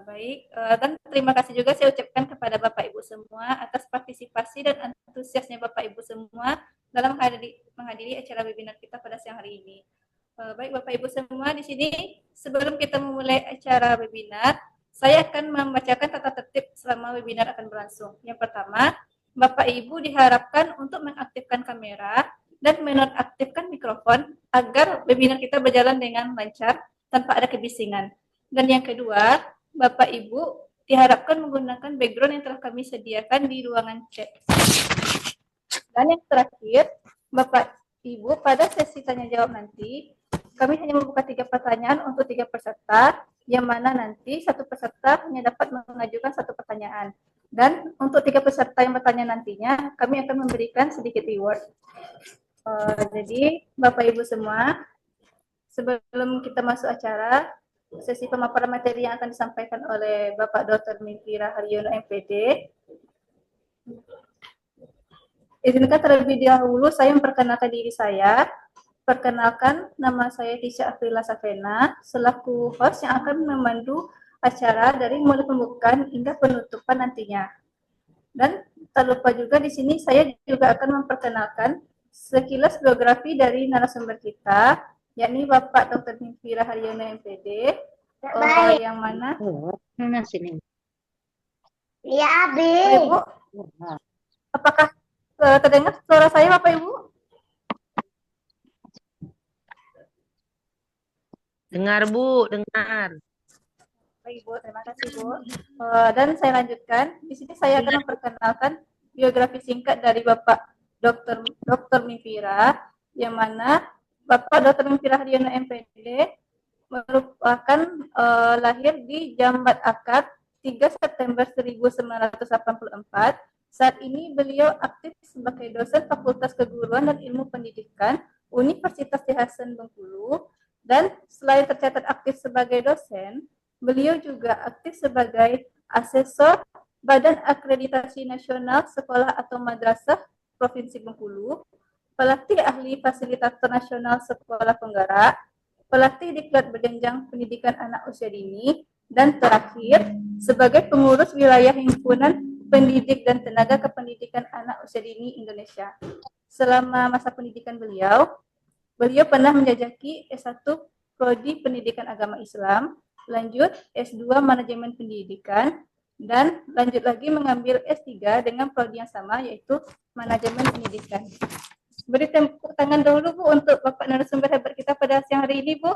Baik, dan terima kasih juga saya ucapkan kepada Bapak Ibu semua atas partisipasi dan antusiasnya Bapak Ibu semua dalam menghadiri acara webinar kita pada siang hari ini. Baik Bapak Ibu semua, di sini sebelum kita memulai acara webinar, saya akan membacakan tata tertib selama webinar akan berlangsung. Yang pertama, Bapak Ibu diharapkan untuk mengaktifkan kamera dan menonaktifkan mikrofon agar webinar kita berjalan dengan lancar tanpa ada kebisingan. Dan yang kedua, Bapak Ibu diharapkan menggunakan background yang telah kami sediakan di ruangan chat. Dan yang terakhir, Bapak Ibu pada sesi tanya jawab nanti, kami hanya membuka 3 pertanyaan untuk 3 peserta, yang mana nanti satu peserta hanya dapat mengajukan 1 pertanyaan. Dan untuk 3 peserta yang bertanya nantinya, kami akan memberikan sedikit reward. Jadi, Bapak Ibu semua, sebelum kita masuk acara, sesi pemaparan materi yang akan disampaikan oleh Bapak Dr. Mifira Haryono MPD. Izinkan terlebih dahulu saya memperkenalkan diri saya. Perkenalkan, nama saya Tisha Afrila Safena, selaku host yang akan memandu acara dari mulai pembukaan hingga penutupan nantinya. Dan tak lupa juga di sini saya juga akan memperkenalkan sekilas biografi dari narasumber kita, yakni Bapak Dr. Mifira Haryono MPD, yang mana sini. Iya, Abi. Ibu, apakah terdengar suara saya Bapak Ibu? Dengar Bu, dengar. Baik Bu, terima kasih Bu. Dan saya lanjutkan. Di sini saya akan memperkenalkan biografi singkat dari Bapak Dr. Mifira, yang mana Bapak Dr. Mifira Haryono MPD merupakan lahir di Jambat Akad 3 September 1984. Saat ini beliau aktif sebagai dosen Fakultas Keguruan dan Ilmu Pendidikan Universitas Ki Hasan Bengkulu, dan selain tercatat aktif sebagai dosen, beliau juga aktif sebagai asesor Badan Akreditasi Nasional Sekolah atau Madrasah Provinsi Bengkulu, pelatih ahli fasilitator nasional sekolah penggerak, pelatih diklat berjenjang pendidikan anak usia dini, dan terakhir sebagai pengurus wilayah himpunan pendidik dan tenaga kependidikan anak usia dini Indonesia. Selama masa pendidikan beliau pernah menjajaki S1 Prodi Pendidikan Agama Islam, lanjut S2 Manajemen Pendidikan, dan lanjut lagi mengambil S3 dengan prodi yang sama, yaitu Manajemen Pendidikan. Beri tepuk tangan dahulu Bu untuk Bapak narasumber hebat kita pada siang hari ini Bu.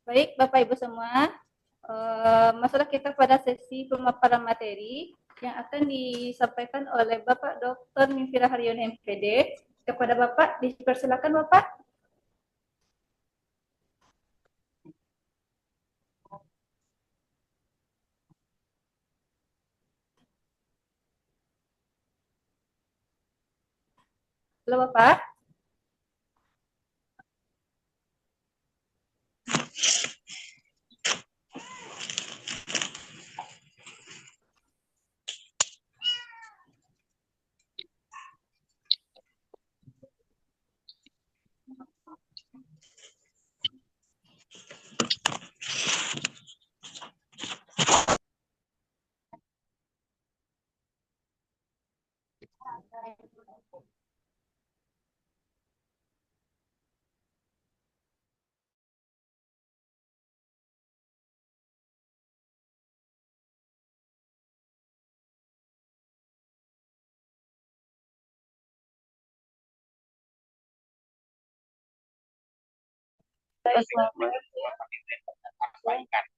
Baik Bapak Ibu semua, masalah kita pada sesi pemaparan materi yang akan disampaikan oleh Bapak Dr. Mifira Haryono MPD. Kepada Bapak, dipersilakan Bapak. Halo Bapak.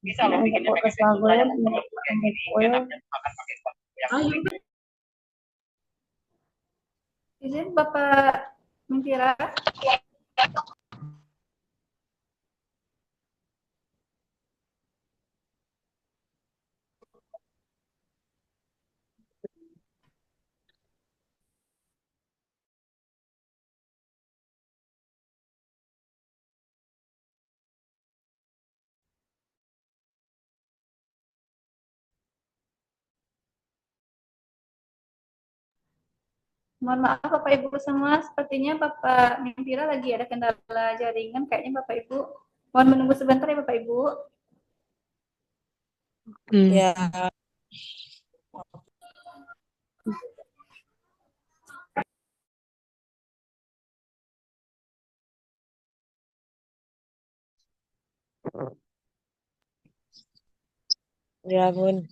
Bisa loh bikinnya pakai Izin Bapak Mifira. Mohon maaf Bapak Ibu semua, sepertinya Bapak Mimpiran lagi ada kendala jaringan, kayaknya Bapak Ibu. Mohon menunggu sebentar ya Bapak Ibu. Ya. Ya Bun.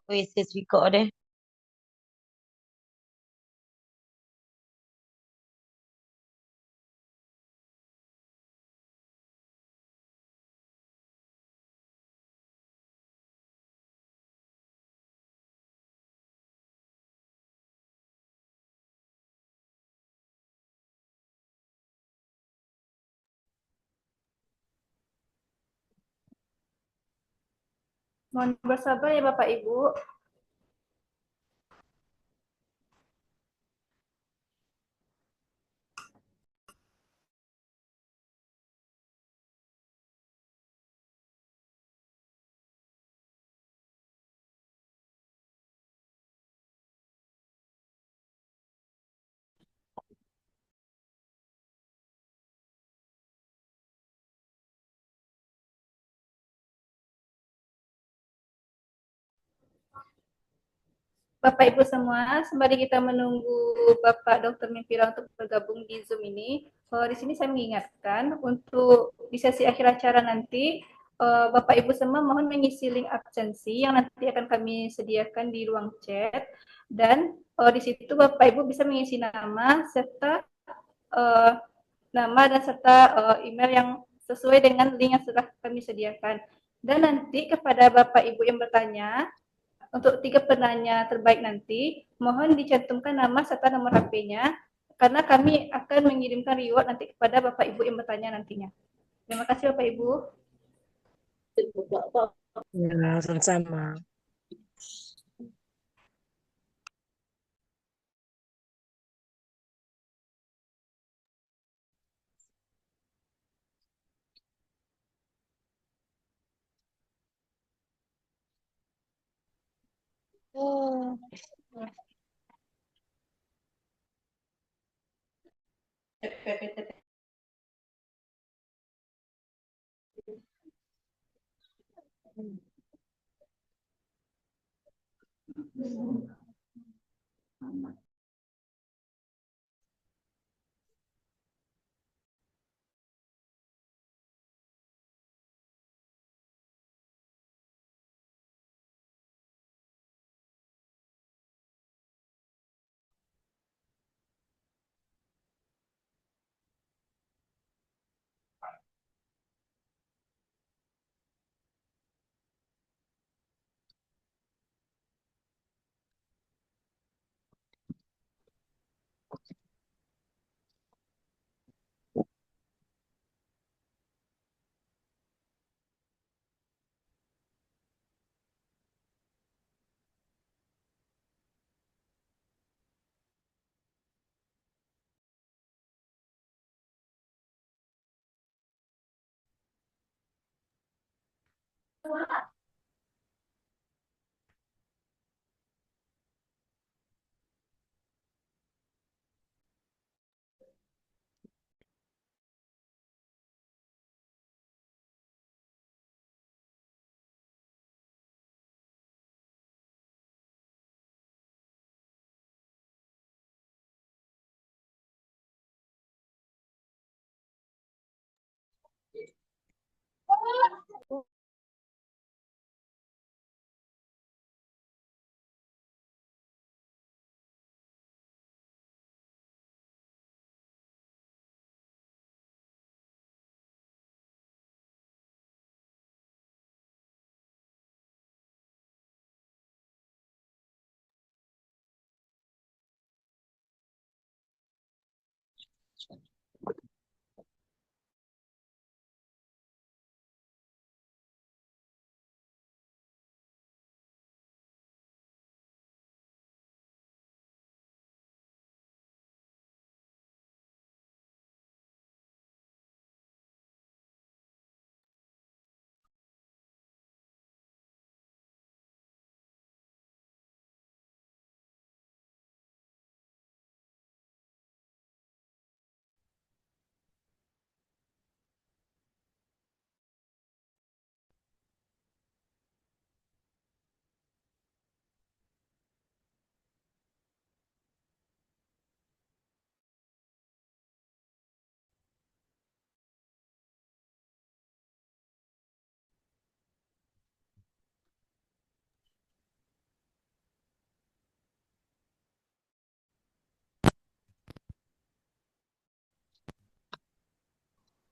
Wis Wiko deh. Mohon bersabar ya Bapak Ibu. Bapak Ibu semua, sembari kita menunggu Bapak Dr. Mimpiran untuk bergabung di Zoom ini, di sini saya mengingatkan untuk di sesi akhir acara nanti, Bapak Ibu semua mohon mengisi link absensi yang nanti akan kami sediakan di ruang chat, dan di situ Bapak Ibu bisa mengisi nama serta uh, nama dan serta email yang sesuai dengan link yang sudah kami sediakan. Dan nanti kepada Bapak Ibu yang bertanya, untuk 3 penanya terbaik nanti, mohon dicantumkan nama serta nomor HP-nya, karena kami akan mengirimkan reward nanti kepada Bapak Ibu yang bertanya nantinya. Terima kasih Bapak Ibu. Ya, sama-sama. Oh.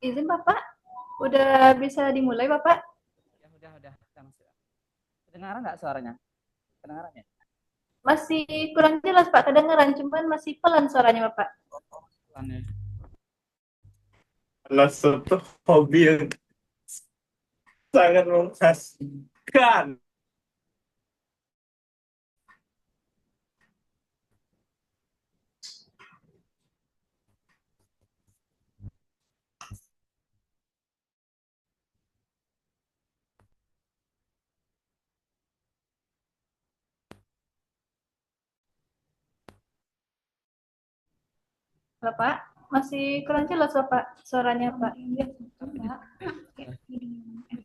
Izin Bapak, udah bisa dimulai Bapak? Ya udah. Kedengaran nggak suaranya? Kedengaran ya? Masih kurang jelas Pak, kedengaran, cuman masih pelan suaranya Bapak. Pelan ya. Adalah suatu hobi yang sangat mengasihkan. Bapak, masih kurang jelas Bapak suaranya Pak.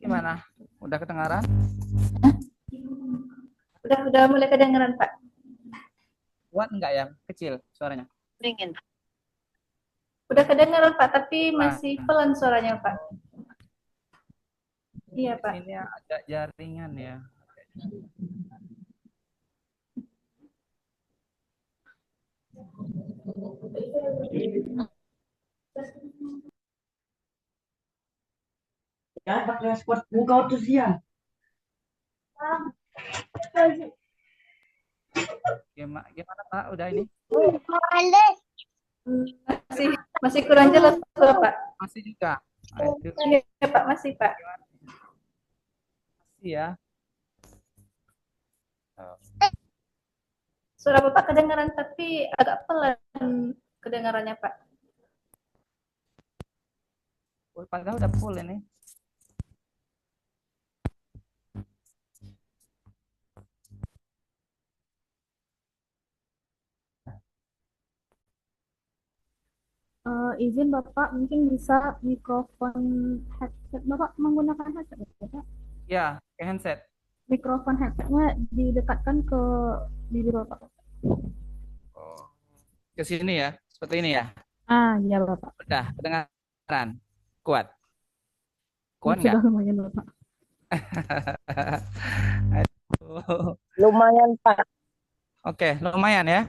Gimana? Udah kedengaran? Udah mulai kedengaran Pak. Kuat nggak ya? Kecil suaranya? Udah kedengaran Pak, tapi masih pelan suaranya Pak. Iya Pak. Ini agak jaringan ya. Ya, pakai sport muka tuh siang. Gimana Pak? Udah ini? Masih kurang jelas Bapak. Masih juga. Aduh, Iya Pak, masih Pak. masih ya. Suara Bapak kedengaran tapi agak pelan kedengarannya Pak. Padahal udah full ini. Izin Bapak, mungkin bisa mikrofon headset Bapak menggunakan headset Bapak. Ya, ke handset. Mikrofon headsetnya didekatkan ke bibir Bapak. Oh. Ke sini ya, seperti ini ya. Iya Bapak. Udah, kedengaran. Kuat. Kuat nggak? Sudah lumayan Bapak. Aduh. Lumayan, Pak. Oke, lumayan ya.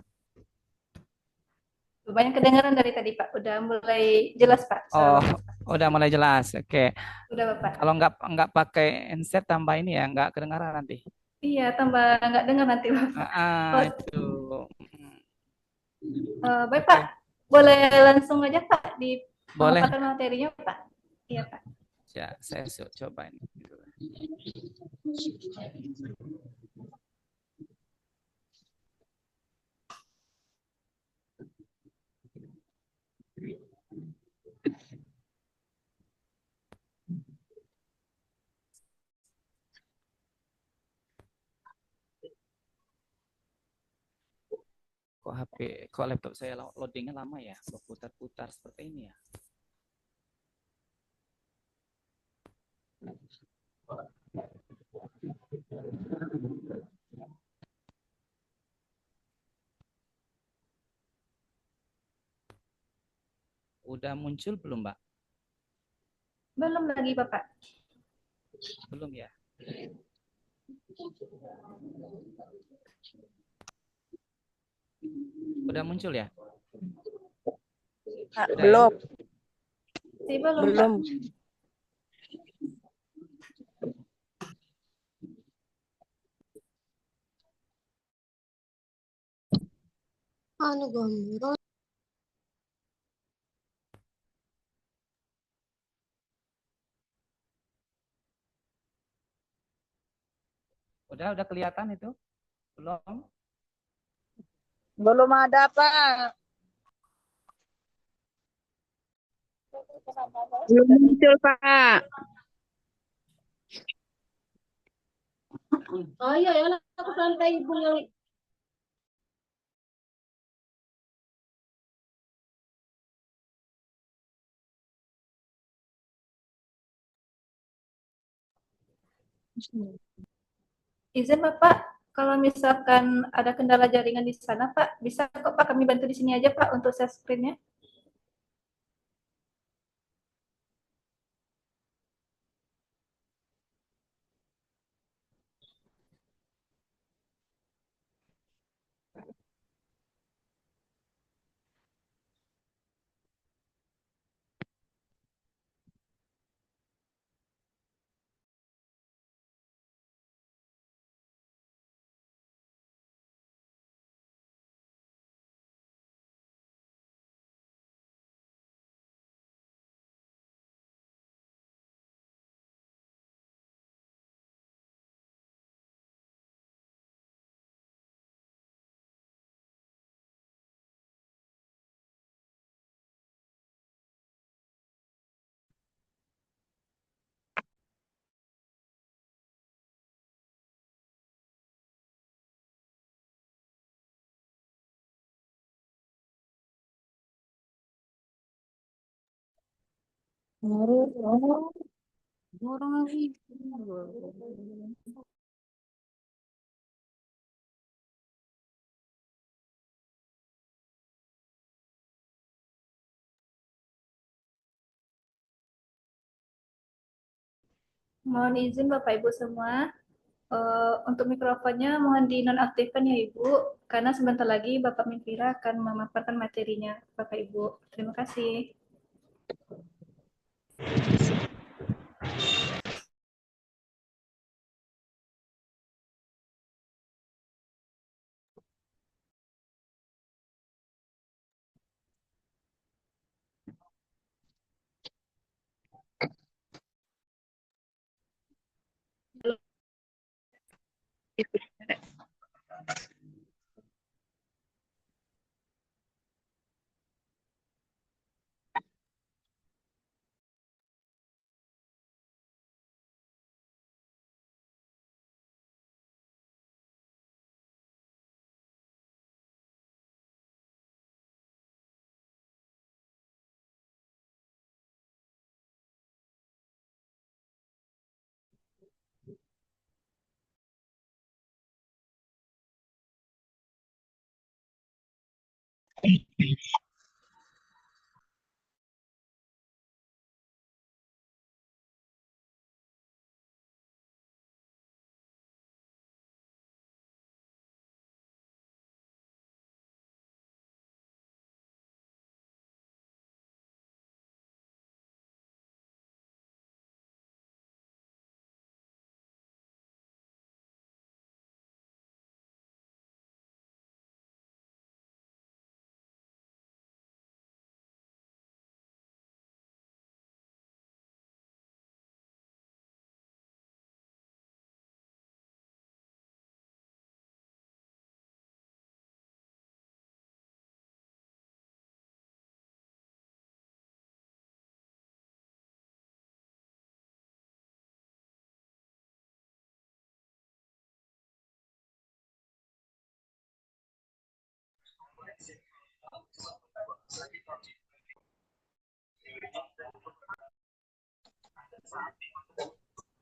Lumayan kedengaran dari tadi Pak. Udah mulai jelas Pak. Oh, suara Bapak. udah mulai jelas. Oke. Udah Bapak. Kalau nggak pakai handset tambah ini ya, nggak kedengaran nanti. Iya, tambah nggak dengar nanti Bapak. Itu. Baik Pak, boleh langsung aja Pak di Boleh. pemaparan materinya Pak. Iya Pak. Ya, saya coba ini. Kok laptop saya loadingnya lama ya, berputar-putar seperti ini ya. Udah muncul belum, Mbak? Belum lagi Bapak. Belum ya. Udah muncul ya? Belum. Masih belum Pak. Belum. Anu gambar. Udah kelihatan itu? Belum? Belum ada, Pak. Belum muncul, Pak. Oh iya, ya aku sampai ibu yang Izin Bapak, kalau misalkan ada kendala jaringan di sana, Pak, bisa kok Pak kami bantu di sini aja Pak untuk share screen-nya. Mohon izin Bapak Ibu semua, untuk mikrofonnya mohon dinonaktifkan ya Ibu, karena sebentar lagi Bapak Mifira akan memaparkan materinya Bapak Ibu. Terima kasih.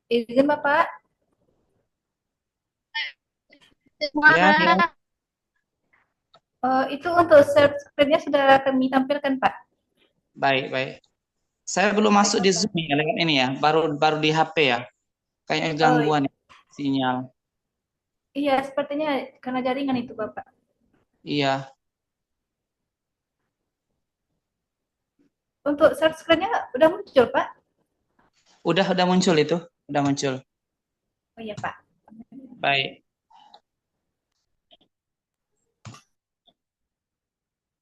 Izin Bapak, Ya, ya. itu untuk share screen-nya sudah kami tampilkan Pak. Baik. Saya belum masuk di Zoom ya lewat ini ya. Baru di HP ya. Kayaknya gangguan ya, sinyal. Iya, sepertinya karena jaringan itu Bapak. Iya. Untuk share screen-nya udah muncul Pak? Udah muncul itu. Udah muncul. Oh iya Pak. Baik.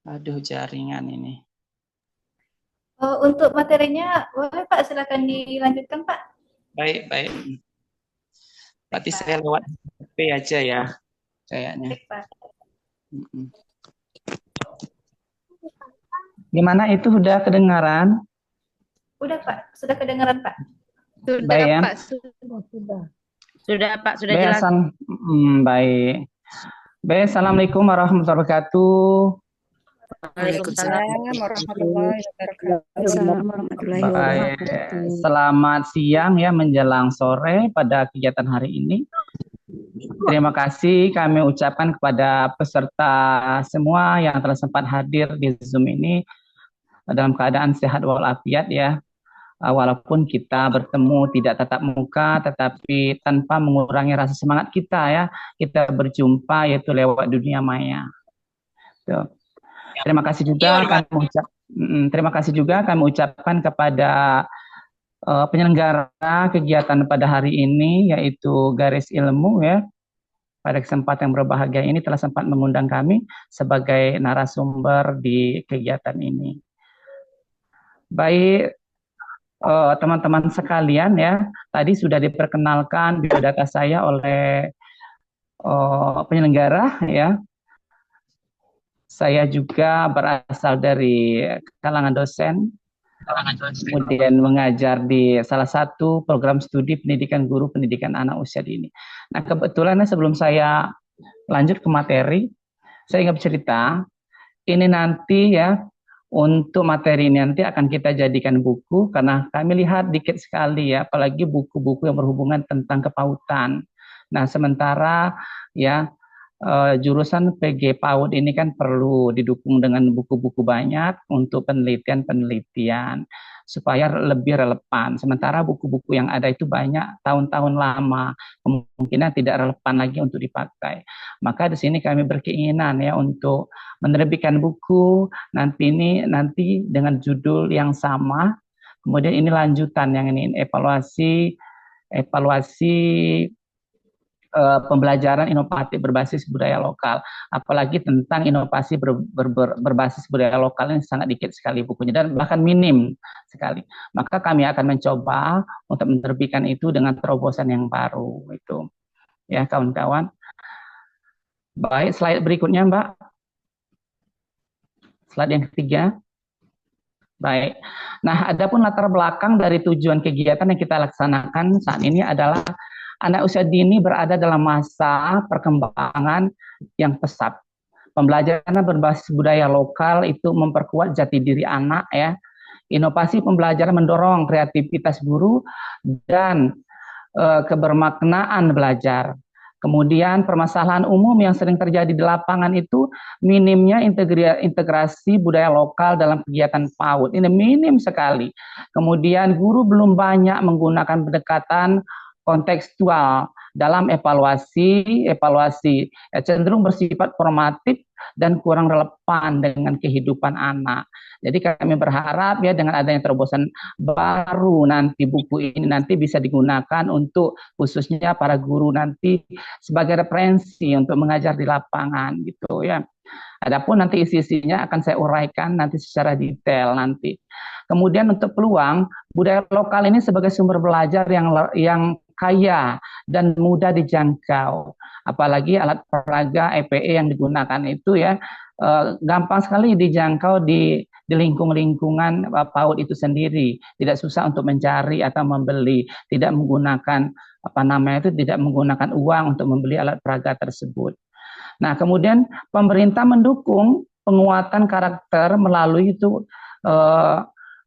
Aduh, jaringan ini. Untuk materinya, boleh Pak, silakan dilanjutkan Pak. Baik. Berarti Pak. saya lewat HP aja ya, kayaknya. Baik, Pak. Mm-mm. Gimana itu udah kedengaran? Udah, Pak. Sudah kedengaran, Pak. Sudah, Baik ya. Pak. Sudah. Sudah, Pak. Sudah Baik, jelas. baik. Baik, Assalamualaikum warahmatullahi wabarakatuh. Waalaikumsalam warahmatullahi wabarakatuh. Assalamualaikum warahmatullahi Baik, wabarakatuh. selamat siang ya menjelang sore pada kegiatan hari ini. Terima kasih kami ucapkan kepada peserta semua yang telah sempat hadir di Zoom ini dalam keadaan sehat walafiat ya. Walaupun kita bertemu tidak tatap muka, tetapi tanpa mengurangi rasa semangat kita ya, kita berjumpa yaitu lewat dunia maya. Tuh. Terima kasih juga kami ucapkan kepada penyelenggara kegiatan pada hari ini yaitu Garis Ilmu ya. Pada kesempatan yang berbahagia ini telah sempat mengundang kami sebagai narasumber di kegiatan ini. Baik, teman-teman sekalian ya, tadi sudah diperkenalkan biodata saya oleh penyelenggara ya. Saya juga berasal dari kalangan dosen, kemudian mengajar di salah satu program studi pendidikan guru pendidikan anak usia dini. Nah kebetulan sebelum saya lanjut ke materi, saya ingin bercerita, ini nanti ya, untuk materi ini nanti akan kita jadikan buku, karena kami lihat dikit sekali ya, apalagi buku-buku yang berhubungan tentang kepautan. Nah sementara ya, jurusan PG PAUD ini kan perlu didukung dengan buku-buku banyak untuk penelitian-penelitian supaya lebih relevan. Sementara buku-buku yang ada itu banyak tahun-tahun lama, kemungkinan tidak relevan lagi untuk dipakai. Maka di sini kami berkeinginan ya untuk menerbitkan buku nanti dengan judul yang sama. Kemudian ini lanjutan yang ini evaluasi pembelajaran inovatif berbasis budaya lokal, apalagi tentang inovasi berbasis budaya lokal ini sangat dikit sekali bukunya dan bahkan minim sekali. Maka kami akan mencoba untuk menerbitkan itu dengan terobosan yang baru itu. Ya kawan-kawan. Baik, slide berikutnya Mbak. Slide yang ketiga. Baik. Nah, adapun latar belakang dari tujuan kegiatan yang kita laksanakan saat ini adalah anak usia dini berada dalam masa perkembangan yang pesat. Pembelajaran berbasis budaya lokal itu memperkuat jati diri anak ya. Inovasi pembelajaran mendorong kreativitas guru dan kebermaknaan belajar. Kemudian permasalahan umum yang sering terjadi di lapangan itu minimnya integrasi budaya lokal dalam kegiatan PAUD. Ini minim sekali. Kemudian guru belum banyak menggunakan pendekatan kontekstual dalam evaluasi cenderung bersifat formatif dan kurang relevan dengan kehidupan anak. Jadi kami berharap ya dengan adanya terobosan baru nanti buku ini nanti bisa digunakan untuk khususnya para guru nanti sebagai referensi untuk mengajar di lapangan gitu ya. Adapun nanti isi-isinya akan saya uraikan nanti secara detail nanti. Kemudian untuk peluang budaya lokal ini sebagai sumber belajar yang kaya dan mudah dijangkau. Apalagi alat peraga EPE yang digunakan itu ya gampang sekali dijangkau di lingkungan PAUD itu sendiri. Tidak susah untuk mencari atau membeli, tidak menggunakan tidak menggunakan uang untuk membeli alat peraga tersebut. Nah, kemudian pemerintah mendukung penguatan karakter melalui itu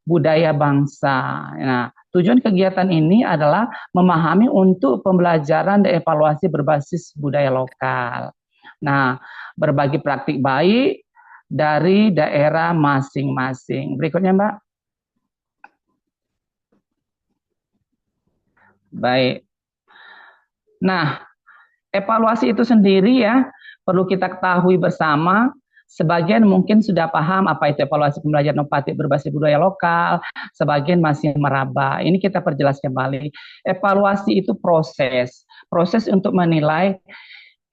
budaya bangsa. Nah, tujuan kegiatan ini adalah memahami untuk pembelajaran dan evaluasi berbasis budaya lokal. Nah, berbagi praktik baik dari daerah masing-masing. Berikutnya, Mbak. Baik. Nah, evaluasi itu sendiri ya, perlu kita ketahui bersama. Sebagian mungkin sudah paham apa itu evaluasi pembelajaran inovatif berbasis budaya lokal, sebagian masih meraba. Ini kita perjelas kembali. Evaluasi itu proses untuk menilai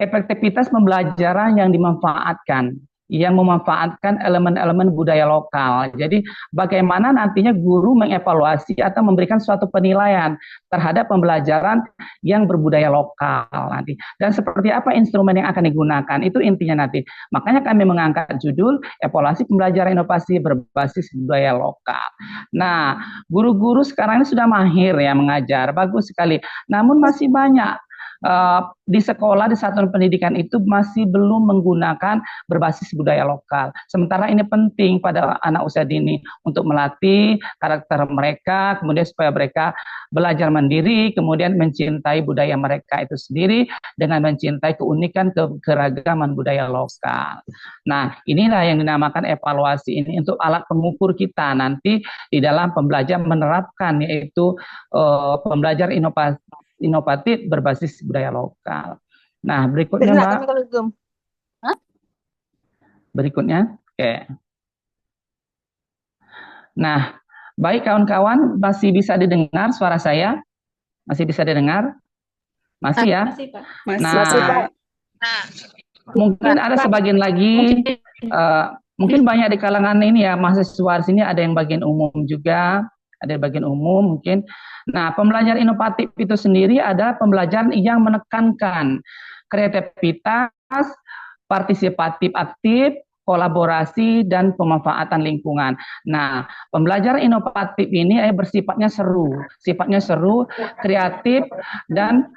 efektivitas pembelajaran yang dimanfaatkan yang memanfaatkan elemen-elemen budaya lokal. Jadi bagaimana nantinya guru mengevaluasi atau memberikan suatu penilaian terhadap pembelajaran yang berbudaya lokal nanti. Dan seperti apa instrumen yang akan digunakan, itu intinya nanti. Makanya kami mengangkat judul evaluasi pembelajaran inovasi berbasis budaya lokal. Nah, guru-guru sekarang ini sudah mahir ya mengajar, bagus sekali. Namun masih banyak di sekolah, di satuan pendidikan itu masih belum menggunakan berbasis budaya lokal. Sementara ini penting pada anak usia dini untuk melatih karakter mereka, kemudian supaya mereka belajar mandiri, kemudian mencintai budaya mereka itu sendiri dengan mencintai keunikan keragaman budaya lokal. Nah, inilah yang dinamakan evaluasi ini untuk alat pengukur kita nanti di dalam pembelajaran menerapkan, yaitu pembelajaran inovatif berbasis budaya lokal. Nah, berikutnya Mbak. Berikutnya. Oke. Nah, baik kawan-kawan, masih bisa didengar suara saya? Masih bisa didengar? Masih ya? Masih, Pak. Nah, mungkin ada sebagian lagi, mungkin banyak di kalangan ini ya, mahasiswa di sini ada yang bagian umum juga, ada bagian umum mungkin. Nah, pembelajaran inovatif itu sendiri adalah pembelajaran yang menekankan kreativitas, partisipatif aktif, kolaborasi, dan pemanfaatan lingkungan. Nah, pembelajaran inovatif ini bersifatnya seru, kreatif, dan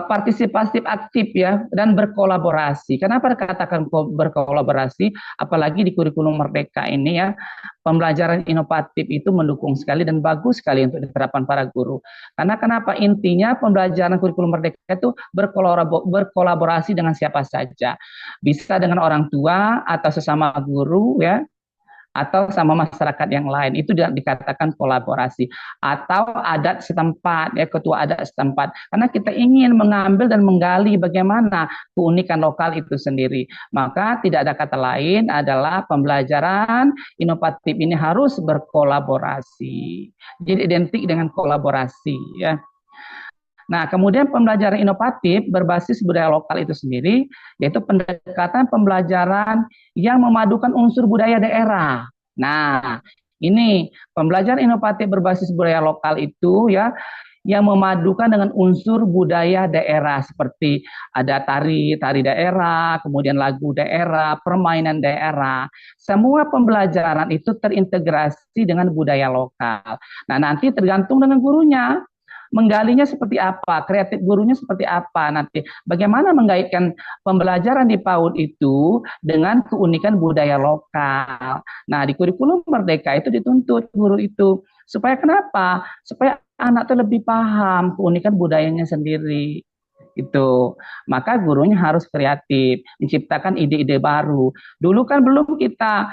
partisipatif aktif ya, dan berkolaborasi. Kenapa dikatakan berkolaborasi? Apalagi di kurikulum Merdeka ini ya, pembelajaran inovatif itu mendukung sekali dan bagus sekali untuk diterapkan para guru. Karena kenapa? Intinya pembelajaran kurikulum Merdeka itu berkolaborasi dengan siapa saja. Bisa dengan orang tua atau sesama guru ya, atau sama masyarakat yang lain, itu dikatakan kolaborasi. Atau adat setempat, ya, ketua adat setempat. Karena kita ingin mengambil dan menggali bagaimana keunikan lokal itu sendiri. Maka tidak ada kata lain adalah pembelajaran inovatif ini harus berkolaborasi. Jadi identik dengan kolaborasi ya. Nah, kemudian pembelajaran inovatif berbasis budaya lokal itu sendiri, yaitu pendekatan pembelajaran yang memadukan unsur budaya daerah. Nah, ini pembelajaran inovatif berbasis budaya lokal itu ya, yang memadukan dengan unsur budaya daerah seperti ada tari daerah, kemudian lagu daerah, permainan daerah. Semua pembelajaran itu terintegrasi dengan budaya lokal. Nah, nanti tergantung dengan gurunya. Menggalinya seperti apa, kreatif gurunya seperti apa nanti. Bagaimana mengaitkan pembelajaran di PAUD itu dengan keunikan budaya lokal. Nah, di kurikulum Merdeka itu dituntut guru itu. Supaya kenapa? Supaya anak itu lebih paham keunikan budayanya sendiri. Itu. Maka gurunya harus kreatif, menciptakan ide-ide baru. Dulu kan belum kita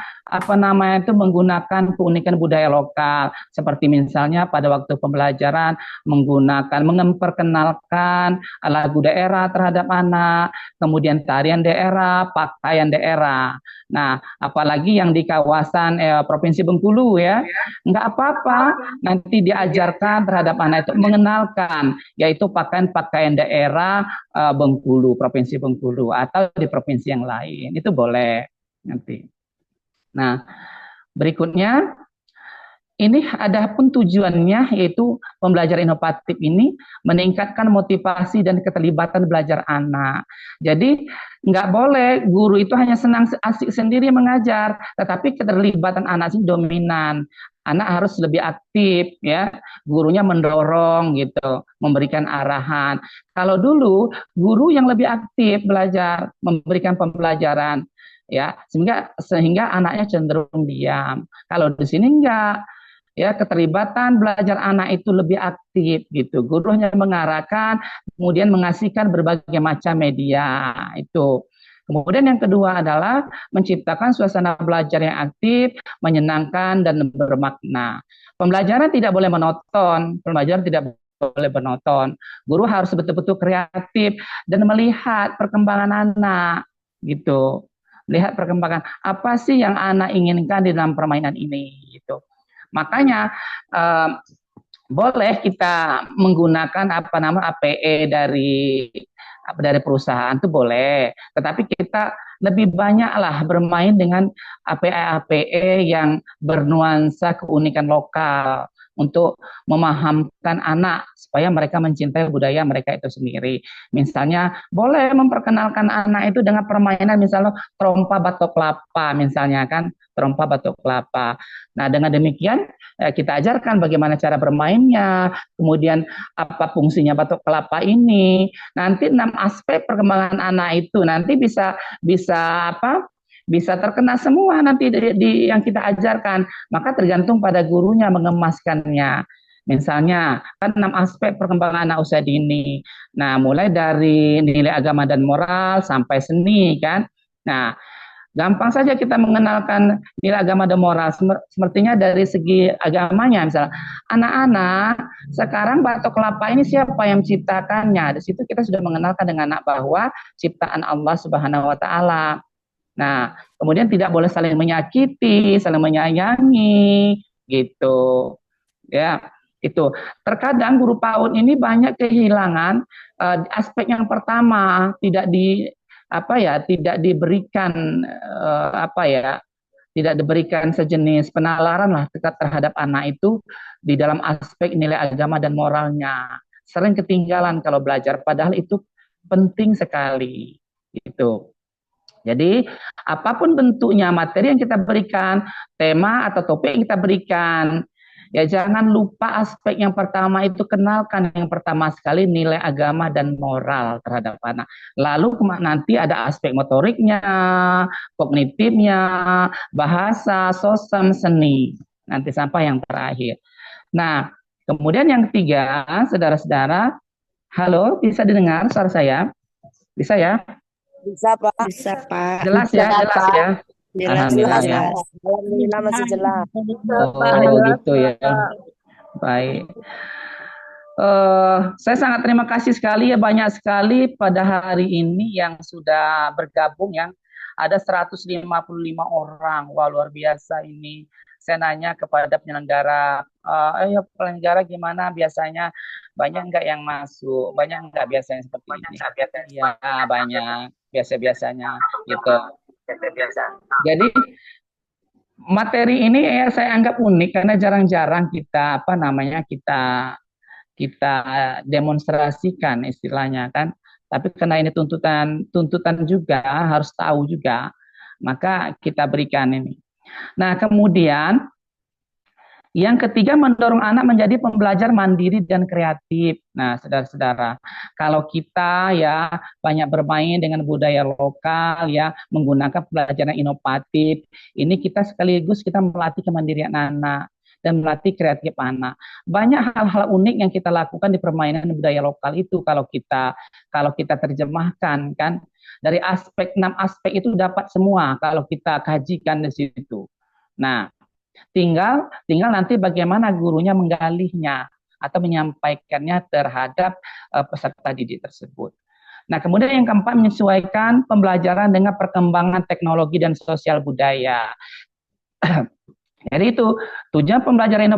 menggunakan keunikan budaya lokal, seperti misalnya pada waktu pembelajaran memperkenalkan lagu daerah terhadap anak, kemudian tarian daerah, pakaian daerah. Nah, apalagi yang di kawasan Provinsi Bengkulu ya, nggak apa-apa, nanti diajarkan terhadap anak itu mengenalkan, yaitu pakaian-pakaian daerah Bengkulu, Provinsi Bengkulu, atau di provinsi yang lain, itu boleh nanti. Nah, berikutnya ini ada pun tujuannya, yaitu pembelajaran inovatif ini meningkatkan motivasi dan keterlibatan belajar anak. Jadi nggak boleh guru itu hanya senang asik sendiri mengajar, tetapi keterlibatan anak sih dominan. Anak harus lebih aktif ya, gurunya mendorong gitu, memberikan arahan. Kalau dulu guru yang lebih aktif belajar, memberikan pembelajaran ya, sehingga anaknya cenderung diam. Kalau di sini enggak, ya, keterlibatan belajar anak itu lebih aktif gitu. Gurunya mengarahkan, kemudian mengasihkan berbagai macam media itu. Kemudian yang kedua adalah menciptakan suasana belajar yang aktif, menyenangkan, dan bermakna. Pembelajaran tidak boleh monoton, Guru harus betul-betul kreatif dan melihat perkembangan anak, gitu. Lihat perkembangan apa sih yang anak inginkan di dalam permainan ini, gitu. Makanya boleh kita menggunakan APE dari dari perusahaan itu boleh, tetapi kita lebih banyaklah bermain dengan APE-APE yang bernuansa keunikan lokal untuk memahamkan anak supaya mereka mencintai budaya mereka itu sendiri. Misalnya boleh memperkenalkan anak itu dengan permainan misalnya trompa batok kelapa misalnya kan, trompa batok kelapa. Nah, dengan demikian kita ajarkan bagaimana cara bermainnya, kemudian apa fungsinya batok kelapa ini. Nanti 6 aspek perkembangan anak itu nanti bisa apa? Bisa terkena semua nanti yang kita ajarkan. Maka tergantung pada gurunya mengemaskannya. Misalnya, kan 6 aspek perkembangan anak usia dini. Nah, mulai dari nilai agama dan moral sampai seni kan. Nah, gampang saja kita mengenalkan nilai agama dan moral. Sepertinya dari segi agamanya, misalnya, anak-anak sekarang batok kelapa ini siapa yang menciptakannya? Di situ kita sudah mengenalkan dengan anak bahwa ciptaan Allah Subhanahu wa Ta'ala. Nah, kemudian tidak boleh saling menyakiti, saling menyayangi, gitu. Ya, itu. Terkadang guru PAUD ini banyak kehilangan aspek yang pertama, tidak diberikan tidak diberikan sejenis penalaran lah terhadap anak itu di dalam aspek nilai agama dan moralnya. Sering ketinggalan kalau belajar, padahal itu penting sekali. Gitu. Jadi apapun bentuknya materi yang kita berikan, tema atau topik yang kita berikan, ya jangan lupa aspek yang pertama itu, kenalkan yang pertama sekali nilai agama dan moral terhadap anak. Lalu nanti ada aspek motoriknya, kognitifnya, bahasa, sosial, seni. Nanti sampai yang terakhir. Nah, kemudian yang ketiga, saudara-saudara, halo, bisa didengar suara saya? Bisa ya? Bisa, Pak. Bisa, Pak. Jelas ya, jelas ya. Alhamdulillah ya. Alhamdulillah masih jelas. Oh, gitu ya. Baik. Saya sangat terima kasih sekali ya, banyak sekali pada hari ini yang sudah bergabung ya. Ada 155 orang. Wah, luar biasa ini. Saya nanya kepada penyelenggara, penyelenggara gimana biasanya? Banyak enggak yang masuk? Banyak enggak biasanya seperti ini? Ya, banyak. Biasa-biasanya gitu. Jadi materi ini saya anggap unik karena jarang-jarang kita kita demonstrasikan istilahnya kan. Tapi karena ini tuntutan juga, harus tahu juga, maka kita berikan ini. Nah, kemudian yang ketiga, mendorong anak menjadi pembelajar mandiri dan kreatif. Nah, saudara-saudara, kalau kita ya banyak bermain dengan budaya lokal ya, menggunakan pembelajaran inovatif, ini kita sekaligus kita melatih kemandirian anak dan melatih kreatif anak. Banyak hal-hal unik yang kita lakukan di permainan budaya lokal itu kalau kita terjemahkan kan, dari 6 aspek itu dapat semua kalau kita kajikan di situ. Nah, tinggal nanti bagaimana gurunya menggalihnya atau menyampaikannya terhadap peserta didik tersebut. Nah, kemudian yang keempat, menyesuaikan pembelajaran dengan perkembangan teknologi dan sosial budaya. Jadi itu tujuan pembelajaran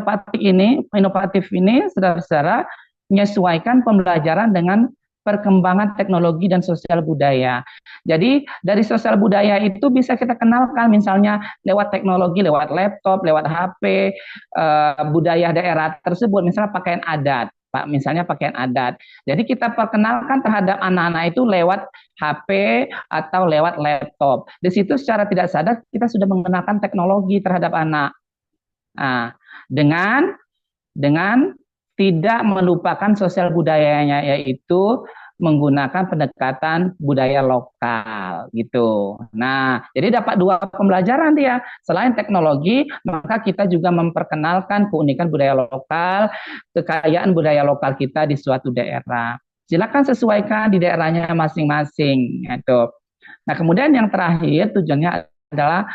inovatif ini saudara-saudara, menyesuaikan pembelajaran dengan perkembangan teknologi dan sosial budaya. Jadi dari sosial budaya itu bisa kita kenalkan misalnya lewat teknologi, lewat laptop, lewat HP, budaya daerah tersebut, misalnya pakaian adat, Pak, misalnya pakaian adat. Jadi kita perkenalkan terhadap anak-anak itu lewat HP atau lewat laptop. Di situ secara tidak sadar kita sudah mengenalkan teknologi terhadap anak. Nah, dengan tidak melupakan sosial budayanya, yaitu menggunakan pendekatan budaya lokal gitu. Nah, jadi dapat 2 pembelajaran dia. Selain teknologi, maka kita juga memperkenalkan keunikan budaya lokal, kekayaan budaya lokal kita di suatu daerah. Silakan sesuaikan di daerahnya masing-masing gitu. Nah, kemudian yang terakhir tujuannya adalah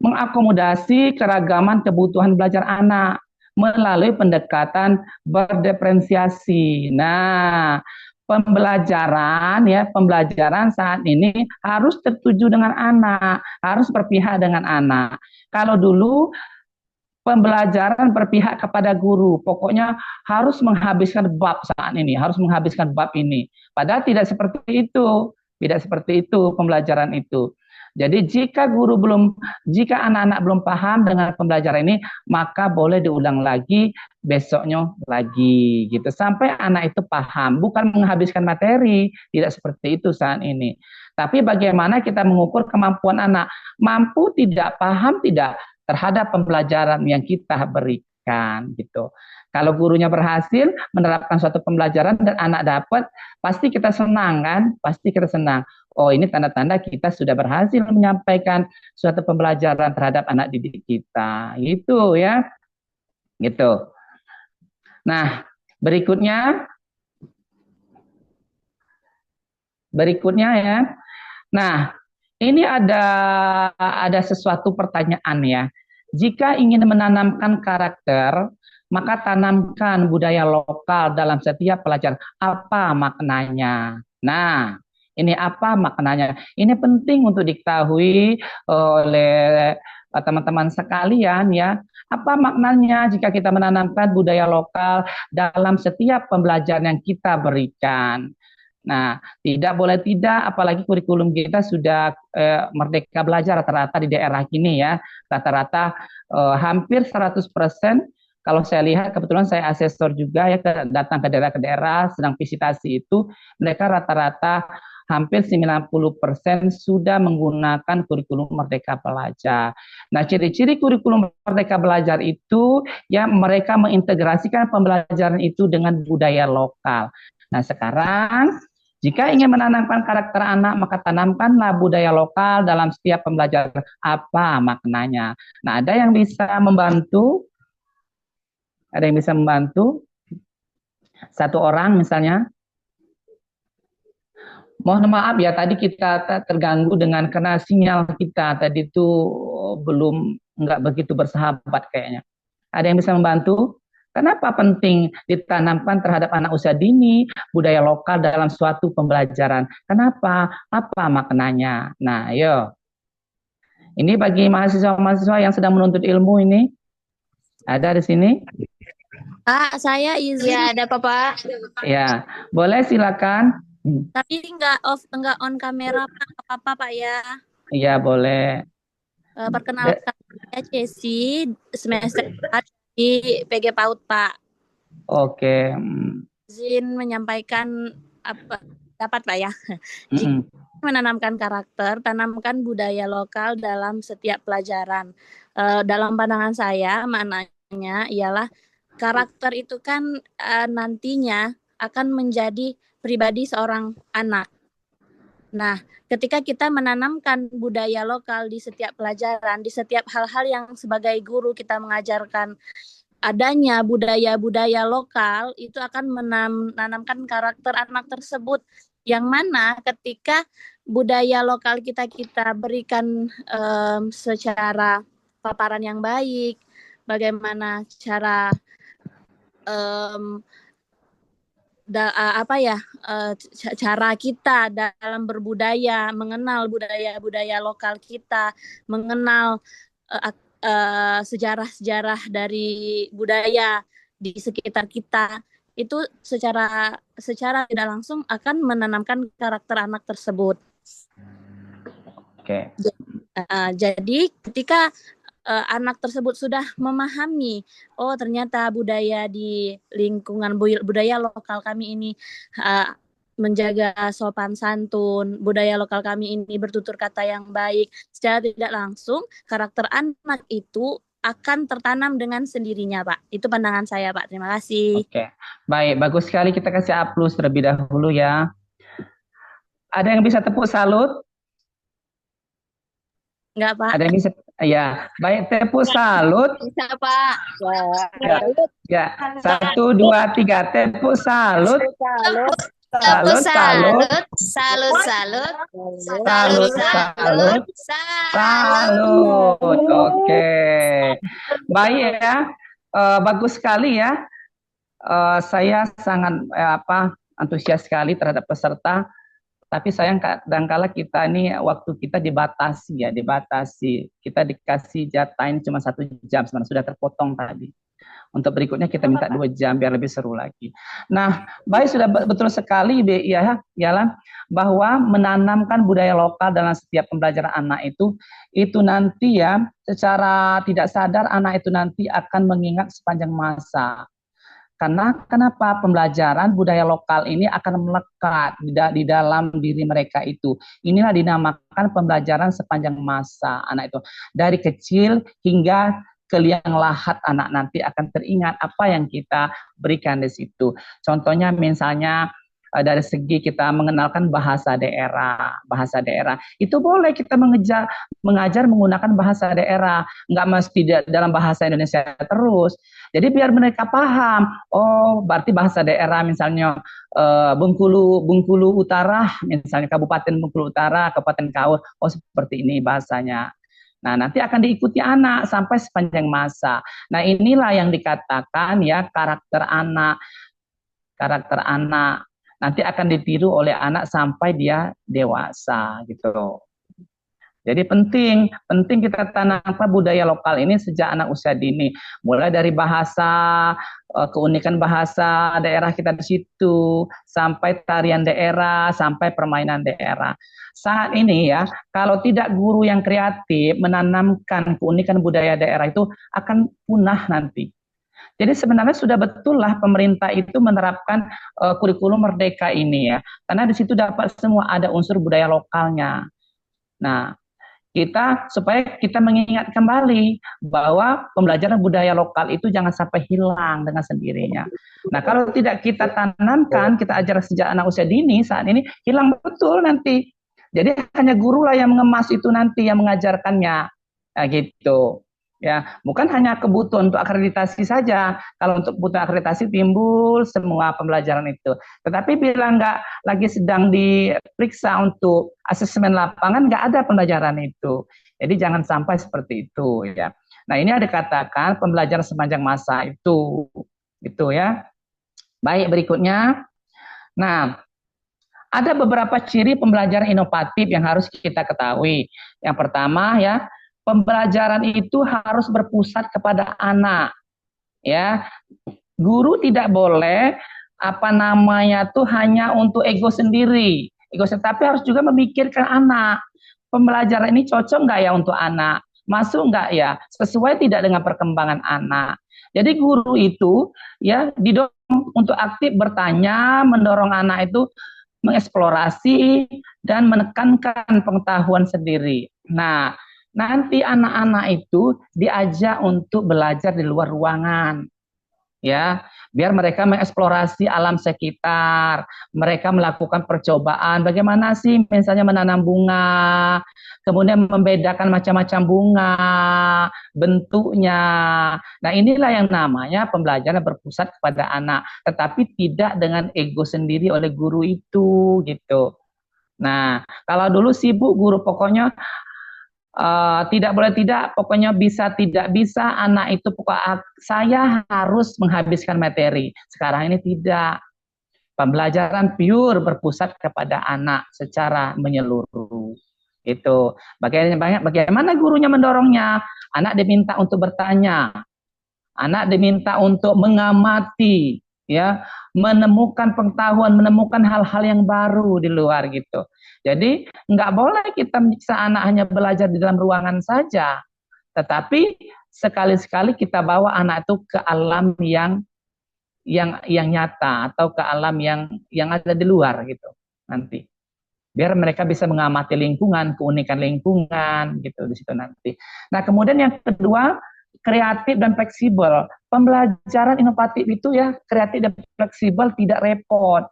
mengakomodasi keragaman kebutuhan belajar anak melalui pendekatan berdiferensiasi. Nah, pembelajaran saat ini harus tertuju dengan anak, harus berpihak dengan anak. Kalau dulu pembelajaran berpihak kepada guru. Pokoknya harus menghabiskan bab saat ini, harus menghabiskan bab ini. Padahal tidak seperti itu. Tidak seperti itu pembelajaran itu. Jadi jika anak-anak belum paham dengan pembelajaran ini, maka boleh diulang lagi, besoknya lagi, gitu. Sampai anak itu paham, bukan menghabiskan materi, tidak seperti itu saat ini. Tapi bagaimana kita mengukur kemampuan anak, mampu tidak, paham tidak terhadap pembelajaran yang kita berikan, gitu. Kalau gurunya berhasil menerapkan suatu pembelajaran dan anak dapat, pasti kita senang kan? Pasti kita senang. Oh, ini tanda-tanda kita sudah berhasil menyampaikan suatu pembelajaran terhadap anak didik kita. Gitu ya. Gitu. Nah, berikutnya ya. Nah, ini ada sesuatu pertanyaan ya. Jika ingin menanamkan karakter, maka tanamkan budaya lokal dalam setiap pelajaran. Apa maknanya? Nah, ini apa maknanya? Ini penting untuk diketahui oleh teman-teman sekalian ya. Apa maknanya jika kita menanamkan budaya lokal dalam setiap pembelajaran yang kita berikan? Nah, tidak boleh tidak, apalagi kurikulum kita sudah merdeka belajar rata-rata di daerah ini ya. Rata-rata hampir 100%. Kalau saya lihat, kebetulan saya asesor juga ya, datang ke daerah-daerah, sedang visitasi itu, mereka rata-rata hampir 90% sudah menggunakan kurikulum Merdeka Belajar. Nah, ciri-ciri kurikulum Merdeka Belajar itu, ya mereka mengintegrasikan pembelajaran itu dengan budaya lokal. Nah, sekarang, jika ingin menanamkan karakter anak, maka tanamkanlah budaya lokal dalam setiap pembelajaran. Apa maknanya? Nah, ada yang bisa membantu? Ada yang bisa membantu? Satu orang misalnya. Mohon maaf ya, tadi kita terganggu karena sinyal kita tadi itu nggak begitu bersahabat kayaknya. Ada yang bisa membantu? Kenapa penting ditanamkan terhadap anak usia dini budaya lokal dalam suatu pembelajaran? Kenapa? Apa maknanya? Nah, ayo. Ini bagi mahasiswa-mahasiswa yang sedang menuntut ilmu ini. Ada di sini? Pak, saya izin. Ya, ada apa, Pak? Ya, boleh silakan. Tapi nggak on kamera, Pak. Apa-apa, Pak ya. Iya, boleh. Perkenalkan, saya Cesi, semester 4 di PG PAUD, Pak. Oke. Izin menyampaikan apa dapat, Pak ya. Jika menanamkan karakter, tanamkan budaya lokal dalam setiap pelajaran. Dalam pandangan saya, maknanya ialah karakter itu kan nantinya akan menjadi pribadi seorang anak. Nah, ketika kita menanamkan budaya lokal di setiap pelajaran, di setiap hal-hal yang sebagai guru kita mengajarkan adanya budaya-budaya lokal, itu akan menanamkan karakter anak tersebut. Yang mana ketika budaya lokal kita berikan secara paparan yang baik, bagaimana cara cara kita dalam berbudaya, mengenal budaya-budaya lokal kita, mengenal sejarah-sejarah dari budaya di sekitar kita, itu secara tidak langsung akan menanamkan karakter anak tersebut. Oke. Jadi ketika anak tersebut sudah memahami, oh ternyata budaya di lingkungan budaya lokal kami ini menjaga sopan santun, budaya lokal kami ini bertutur kata yang baik, secara tidak langsung karakter anak itu akan tertanam dengan sendirinya, Pak. Itu pandangan saya, Pak. Terima kasih. Oke, baik, bagus sekali, kita kasih A+ terlebih dahulu ya. Ada yang bisa tepuk salut? Enggak, Pak. Ada yang bisa? Ya, baik, tepuk salut. Bisa, Pak. Ya, 1, 2, 3, tepuk salut. Salut. Oke, baik ya, bagus sekali ya. Saya sangat antusias sekali terhadap peserta. Tapi sayang kadangkala kita ini waktu kita dibatasi ya, dibatasi. Kita dikasih jatah cuma 1 jam, sebenarnya sudah terpotong tadi. Untuk berikutnya kita minta 2 jam biar lebih seru lagi. Nah, baik, sudah betul sekali ya, Yalan, bahwa menanamkan budaya lokal dalam setiap pembelajaran anak itu nanti ya secara tidak sadar anak itu nanti akan mengingat sepanjang masa. Karena kenapa pembelajaran budaya lokal ini akan melekat di dalam diri mereka itu. Inilah dinamakan pembelajaran sepanjang masa anak itu. Dari kecil hingga ke liang lahat anak nanti akan teringat apa yang kita berikan di situ. Contohnya misalnya dari segi kita mengenalkan bahasa daerah. Itu boleh kita mengajar menggunakan bahasa daerah, nggak mesti dalam bahasa Indonesia terus. Jadi biar mereka paham, oh berarti bahasa daerah misalnya Bengkulu Utara, misalnya Kabupaten Bengkulu Utara, Kabupaten Kaur, oh seperti ini bahasanya. Nah, nanti akan diikuti anak sampai sepanjang masa. Nah, inilah yang dikatakan ya karakter anak. Karakter anak nanti akan ditiru oleh anak sampai dia dewasa gitu. Jadi penting kita tanamkan budaya lokal ini sejak anak usia dini. Mulai dari bahasa, keunikan bahasa daerah kita di situ, sampai tarian daerah, sampai permainan daerah. Saat ini ya, kalau tidak guru yang kreatif menanamkan keunikan budaya daerah itu akan punah nanti. Jadi sebenarnya sudah betul lah pemerintah itu menerapkan kurikulum merdeka ini ya. Karena di situ dapat semua ada unsur budaya lokalnya. Nah, supaya kita mengingat kembali bahwa pembelajaran budaya lokal itu jangan sampai hilang dengan sendirinya. Nah, kalau tidak kita tanamkan, kita ajar sejak anak usia dini, saat ini hilang betul nanti. Jadi hanya guru lah yang mengemas itu nanti, yang mengajarkannya. Nah, gitu. Ya, bukan hanya kebutuhan untuk akreditasi saja. Kalau untuk kebutuhan akreditasi timbul semua pembelajaran itu. Tetapi bila nggak lagi sedang diperiksa untuk asesmen lapangan, nggak ada pembelajaran itu. Jadi jangan sampai seperti itu ya. Nah, ini ada dikatakan pembelajaran sepanjang masa itu ya. Baik, berikutnya. Nah, ada beberapa ciri pembelajaran inovatif yang harus kita ketahui. Yang pertama ya, pembelajaran itu harus berpusat kepada anak. Ya, guru tidak boleh hanya untuk ego sendiri. Tapi harus juga memikirkan anak. Pembelajaran ini cocok nggak ya untuk anak? Masuk nggak ya? Sesuai tidak dengan perkembangan anak. Jadi guru itu ya didorong untuk aktif bertanya, mendorong anak itu mengeksplorasi dan menekankan pengetahuan sendiri. Nah, nanti anak-anak itu diajak untuk belajar di luar ruangan. Ya, biar mereka mengeksplorasi alam sekitar, mereka melakukan percobaan bagaimana sih misalnya menanam bunga, kemudian membedakan macam-macam bunga, bentuknya. Nah, inilah yang namanya pembelajaran berpusat kepada anak, tetapi tidak dengan ego sendiri oleh guru itu gitu. Nah, kalau dulu sibuk guru pokoknya tidak boleh tidak, pokoknya bisa tidak bisa, anak itu pokoknya saya harus menghabiskan materi. Sekarang ini tidak. Pembelajaran pure berpusat kepada anak secara menyeluruh. Itu. Bagaimana gurunya mendorongnya? Anak diminta untuk bertanya. Anak diminta untuk mengamati, ya, menemukan pengetahuan, menemukan hal-hal yang baru di luar gitu. Jadi nggak boleh kita menyiksa anak hanya belajar di dalam ruangan saja, tetapi sekali-sekali kita bawa anak itu ke alam yang nyata atau ke alam yang ada di luar gitu nanti. Biar mereka bisa mengamati lingkungan, keunikan lingkungan gitu di situ nanti. Nah, kemudian yang kedua, kreatif dan fleksibel. Pembelajaran inovatif itu ya kreatif dan fleksibel, tidak repot.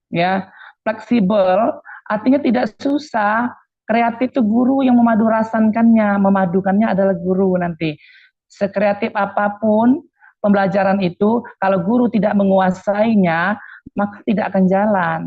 Ya, fleksibel artinya tidak susah. Kreatif itu guru yang memadukannya adalah guru nanti. Sekreatif apapun pembelajaran itu, kalau guru tidak menguasainya, maka tidak akan jalan.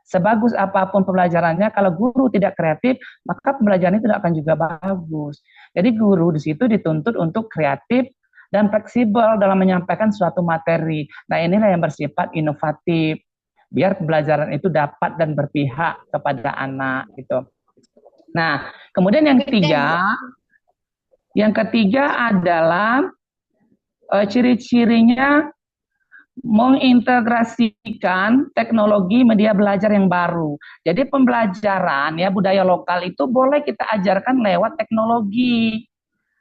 Sebagus apapun pembelajarannya, kalau guru tidak kreatif, maka pembelajarannya tidak akan juga bagus. Jadi guru di situ dituntut untuk kreatif dan fleksibel dalam menyampaikan suatu materi. Nah, inilah yang bersifat inovatif. biar pembelajaran itu dapat dan berpihak kepada anak gitu. Nah, kemudian yang ketiga adalah ciri-cirinya mengintegrasikan teknologi media belajar yang baru. Jadi pembelajaran ya budaya lokal itu boleh kita ajarkan lewat teknologi.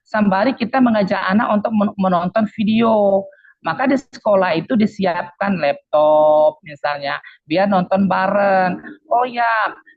Sembari kita mengajak anak untuk menonton video. Maka di sekolah itu disiapkan laptop misalnya, biar nonton bareng. Oh ya,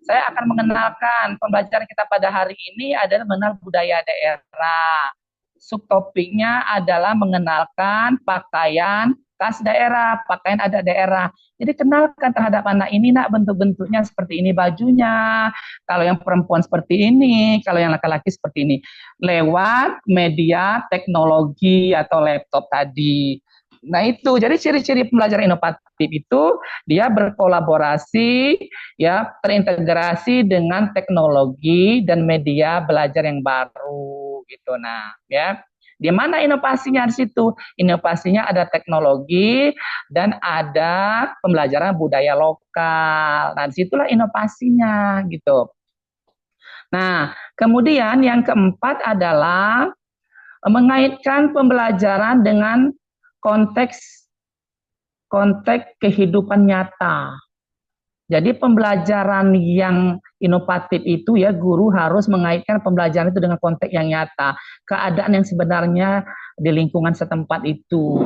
saya akan mengenalkan pembelajaran kita pada hari ini adalah mengenal budaya daerah. Subtopiknya adalah mengenalkan pakaian khas daerah, pakaian adat daerah. Jadi kenalkan terhadap anak ini, nak bentuk-bentuknya seperti ini bajunya, kalau yang perempuan seperti ini, kalau yang laki-laki seperti ini. Lewat media teknologi atau laptop tadi. Nah itu, jadi ciri-ciri pembelajaran inovatif itu dia berkolaborasi, ya terintegrasi dengan teknologi dan media belajar yang baru gitu. Nah, ya. Di mana inovasinya di situ? Inovasinya ada teknologi dan ada pembelajaran budaya lokal. Nah, disitulah inovasinya gitu. Nah, kemudian yang keempat adalah mengaitkan pembelajaran dengan konteks kehidupan nyata. Jadi pembelajaran yang inovatif itu ya guru harus mengaitkan pembelajaran itu dengan konteks yang nyata, keadaan yang sebenarnya di lingkungan setempat itu.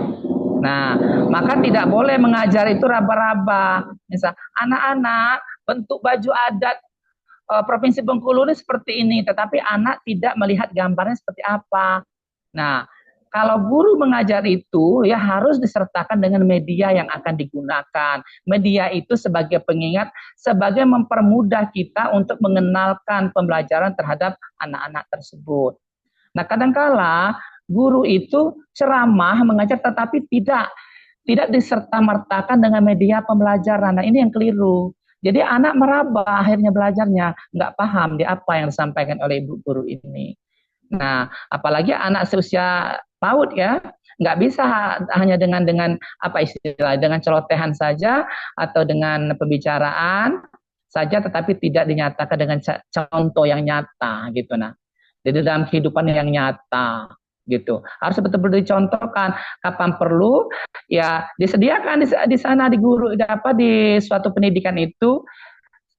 Nah, maka tidak boleh mengajar itu raba-raba. Misal anak-anak bentuk baju adat Provinsi Bengkulu ini seperti ini, tetapi anak tidak melihat gambarnya seperti apa. Nah, kalau guru mengajar itu ya harus disertakan dengan media yang akan digunakan. Media itu sebagai pengingat, sebagai mempermudah kita untuk mengenalkan pembelajaran terhadap anak-anak tersebut. Nah, kadangkala guru itu ceramah mengajar tetapi tidak diserta-mertakan dengan media pembelajaran. Nah, ini yang keliru. Jadi anak meraba akhirnya belajarnya, nggak paham di apa yang disampaikan oleh ibu guru ini. Nah, apalagi anak seusia PAUD ya, nggak bisa hanya dengan apa istilah, dengan celotehan saja atau dengan pembicaraan saja, tetapi tidak dinyatakan dengan contoh yang nyata gitu. Nah, jadi dalam kehidupan yang nyata gitu, harus betul-betul dicontohkan. Kapan perlu ya disediakan di sana di guru di suatu pendidikan itu.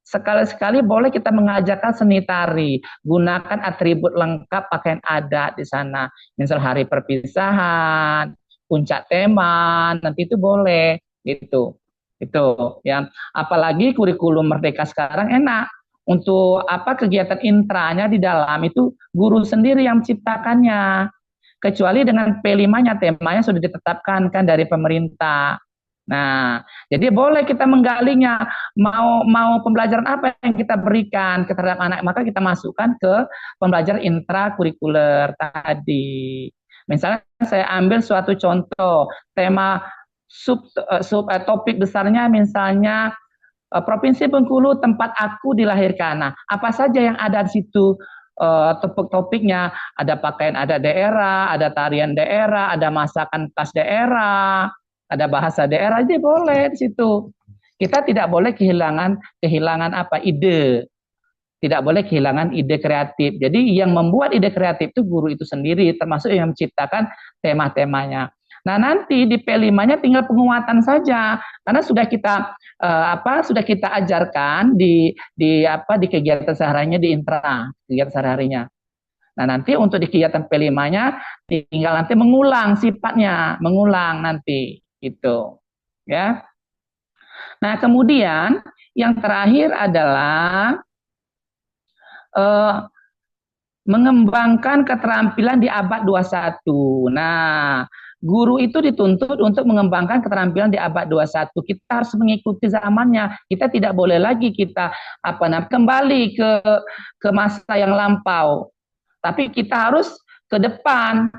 Sekali-sekali boleh kita mengajarkan seni tari, gunakan atribut lengkap pakaian adat di sana. Misal hari perpisahan, puncak tema, nanti itu boleh gitu. Itu ya. Apalagi kurikulum Merdeka sekarang enak. Untuk kegiatan intranya di dalam itu guru sendiri yang menciptakannya. Kecuali dengan P5-nya temanya sudah ditetapkan kan dari pemerintah. Nah, jadi boleh kita menggalinya, mau pembelajaran apa yang kita berikan terhadap anak, maka kita masukkan ke pembelajaran intrakurikuler tadi. Misalnya saya ambil suatu contoh, tema topik besarnya misalnya Provinsi Bengkulu tempat aku dilahirkan. Nah, apa saja yang ada di situ? Topik-topiknya ada pakaian adat daerah, ada tarian daerah, ada masakan khas daerah, ada bahasa daerah aja boleh di situ. Kita tidak boleh kehilangan ide. Tidak boleh kehilangan ide kreatif. Jadi yang membuat ide kreatif itu guru itu sendiri, termasuk yang menciptakan tema-temanya. Nah, nanti di P5-nya tinggal penguatan saja. Karena sudah kita ajarkan di kegiatan seharinya di intra, kegiatan sehari-harinya. Nah, nanti untuk di kegiatan P5-nya tinggal nanti mengulang sifatnya, mengulang nanti gitu. Ya. Nah, kemudian yang terakhir adalah mengembangkan keterampilan di abad 21. Nah, guru itu dituntut untuk mengembangkan keterampilan di abad 21. Kita harus mengikuti zamannya. Kita tidak boleh lagi kita kembali ke masa yang lampau. Tapi kita harus ke depan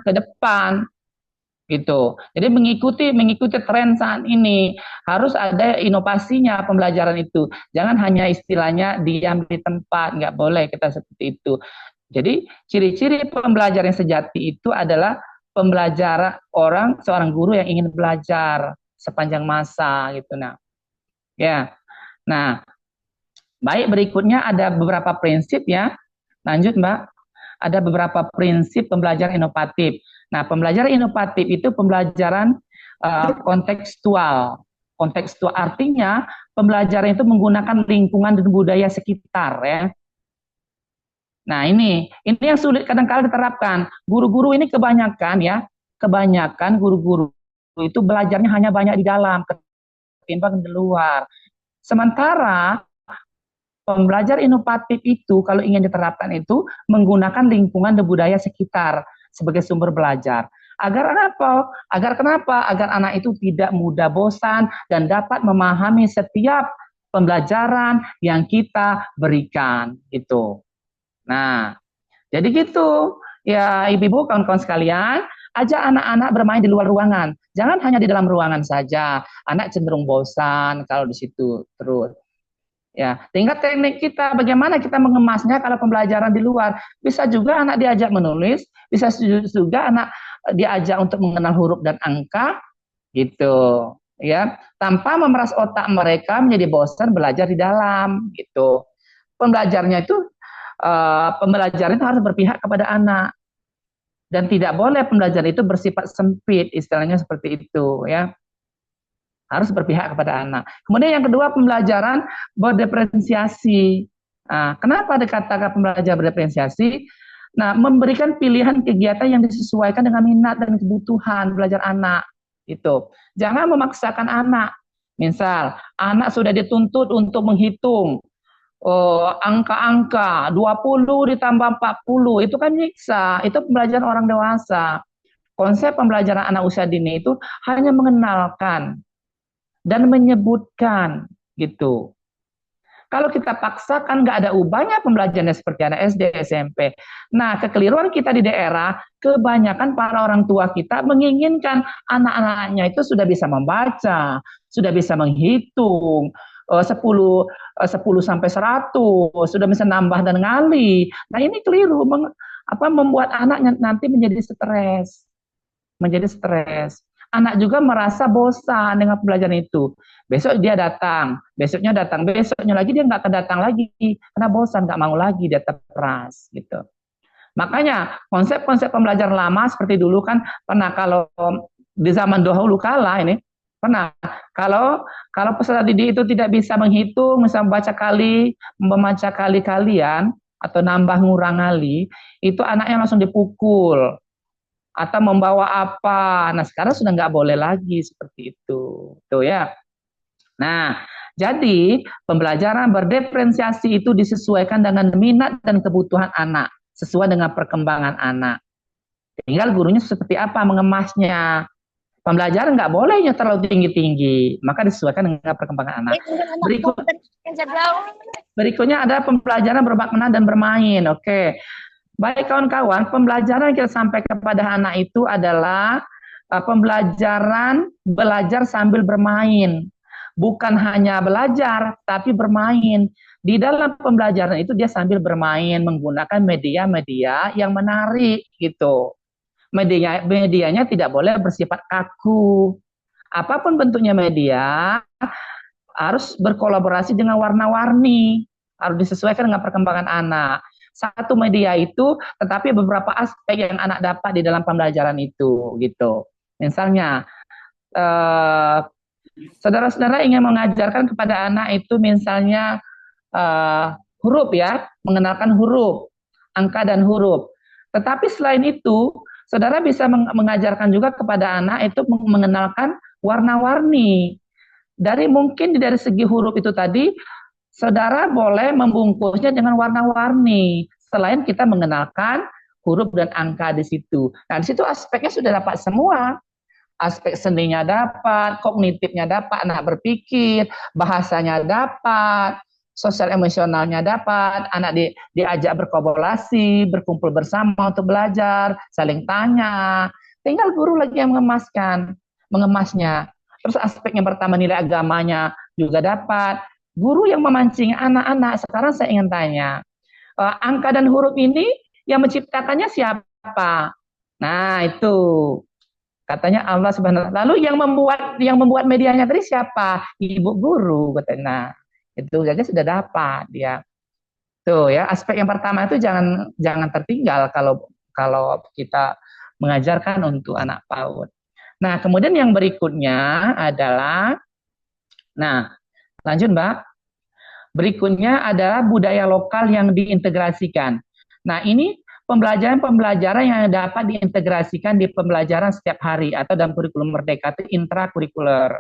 gitu. Jadi mengikuti tren saat ini, harus ada inovasinya pembelajaran itu. Jangan hanya istilahnya diam di tempat, nggak boleh kita seperti itu. Jadi ciri-ciri pembelajaran yang sejati itu adalah pembelajaran seorang guru yang ingin belajar sepanjang masa gitu. Nah, Ya. Nah, baik, berikutnya ada beberapa prinsip ya. Lanjut, Mbak. Ada beberapa prinsip pembelajaran inovatif. Nah, pembelajaran inovatif itu pembelajaran kontekstual. Kontekstual artinya pembelajaran itu menggunakan lingkungan dan budaya sekitar ya. Nah, ini yang sulit kadang-kala diterapkan. Guru-guru ini kebanyakan guru-guru itu belajarnya hanya banyak di dalam ketimbang di luar. Sementara pembelajar inovatif itu kalau ingin diterapkan itu menggunakan lingkungan dan budaya sekitar sebagai sumber belajar. Agar apa? Agar kenapa? Agar anak itu tidak mudah bosan dan dapat memahami setiap pembelajaran yang kita berikan gitu. Nah, jadi gitu. Ya, ibu-ibu, kawan-kawan sekalian, ajak anak-anak bermain di luar ruangan. Jangan hanya di dalam ruangan saja. Anak cenderung bosan kalau di situ terus. Ya, tingkat teknik kita, bagaimana kita mengemasnya kalau pembelajaran di luar. Bisa juga anak diajak menulis, bisa juga anak diajak untuk mengenal huruf dan angka, gitu. Ya, tanpa memeras otak mereka menjadi bosan belajar di dalam, gitu. Pembelajaran itu harus berpihak kepada anak dan tidak boleh pembelajaran itu bersifat sempit, istilahnya seperti itu ya, harus berpihak kepada anak. Kemudian yang kedua, pembelajaran berdiferensiasi. Nah, kenapa dikatakan pembelajaran berdiferensiasi? Nah, memberikan pilihan kegiatan yang disesuaikan dengan minat dan kebutuhan belajar anak itu. Jangan memaksakan anak. Misal anak sudah dituntut untuk menghitung angka-angka 20 ditambah 40, itu kan nyiksa, itu pembelajaran orang dewasa. Konsep pembelajaran anak usia dini itu hanya mengenalkan dan menyebutkan gitu. Kalau kita paksakan nggak ada ubahnya pembelajarannya seperti anak SD, SMP. Nah, kekeliruan kita di daerah, kebanyakan para orang tua kita menginginkan anak-anaknya itu sudah bisa membaca, sudah bisa menghitung, 10 sampai 100, sudah bisa nambah dan ngali. Nah, ini keliru, membuat anaknya nanti menjadi stres. Anak juga merasa bosan dengan pembelajaran itu. Besok dia datang, besoknya lagi dia nggak akan datang lagi karena bosan, nggak mau lagi, dia terperas gitu. Makanya konsep-konsep pembelajaran lama seperti dulu kan pernah, kalau di zaman dahulu kala ini pernah, kalau peserta didik itu tidak bisa menghitung, misalnya membaca kali-kalian atau nambah ngurang kali, itu anaknya langsung dipukul atau membawa apa. Nah, sekarang sudah nggak boleh lagi seperti itu, tuh ya. Nah, jadi pembelajaran berdiferensiasi itu disesuaikan dengan minat dan kebutuhan anak, sesuai dengan perkembangan anak. Tinggal gurunya seperti apa mengemasnya. Pembelajaran nggak bolehnya terlalu tinggi-tinggi, maka disesuaikan dengan perkembangan anak. Berikutnya ada pembelajaran bermakna dan bermain. Oke. Baik kawan-kawan, pembelajaran yang kita sampaikan kepada anak itu adalah pembelajaran belajar sambil bermain. Bukan hanya belajar, tapi bermain. Di dalam pembelajaran itu dia sambil bermain menggunakan media-media yang menarik gitu. Medianya tidak boleh bersifat kaku. Apapun bentuknya media, harus berkolaborasi dengan warna-warni. Harus disesuaikan dengan perkembangan anak. Satu media itu, tetapi beberapa aspek yang anak dapat di dalam pembelajaran itu, gitu. Misalnya, saudara-saudara ingin mengajarkan kepada anak itu misalnya huruf ya, mengenalkan huruf, angka dan huruf. Tetapi selain itu, saudara bisa mengajarkan juga kepada anak itu mengenalkan warna-warni. Mungkin dari segi huruf itu tadi, saudara boleh membungkusnya dengan warna-warni. Selain kita mengenalkan huruf dan angka di situ. Nah, di situ aspeknya sudah dapat semua. Aspek seninya dapat, kognitifnya dapat, anak berpikir, bahasanya dapat, sosial emosionalnya dapat, anak diajak berkolaborasi, berkumpul bersama untuk belajar, saling tanya. Tinggal guru lagi yang mengemasnya. Terus aspek yang pertama, nilai agamanya juga dapat. Guru yang memancing anak-anak. Sekarang saya ingin tanya, angka dan huruf ini yang menciptakannya siapa? Nah, itu Katanya Allah Subhanahu wa taala. Lalu yang membuat medianya tadi siapa? Ibu guru katanya. Nah, itu saja sudah dapat dia. Tuh ya, aspek yang pertama itu jangan tertinggal kalau kita mengajarkan untuk anak PAUD. Nah, kemudian yang berikutnya adalah, nah, lanjut Mbak. Berikutnya adalah budaya lokal yang diintegrasikan. Nah, ini pembelajaran-pembelajaran yang dapat diintegrasikan di pembelajaran setiap hari atau dalam kurikulum merdeka itu intrakurikuler.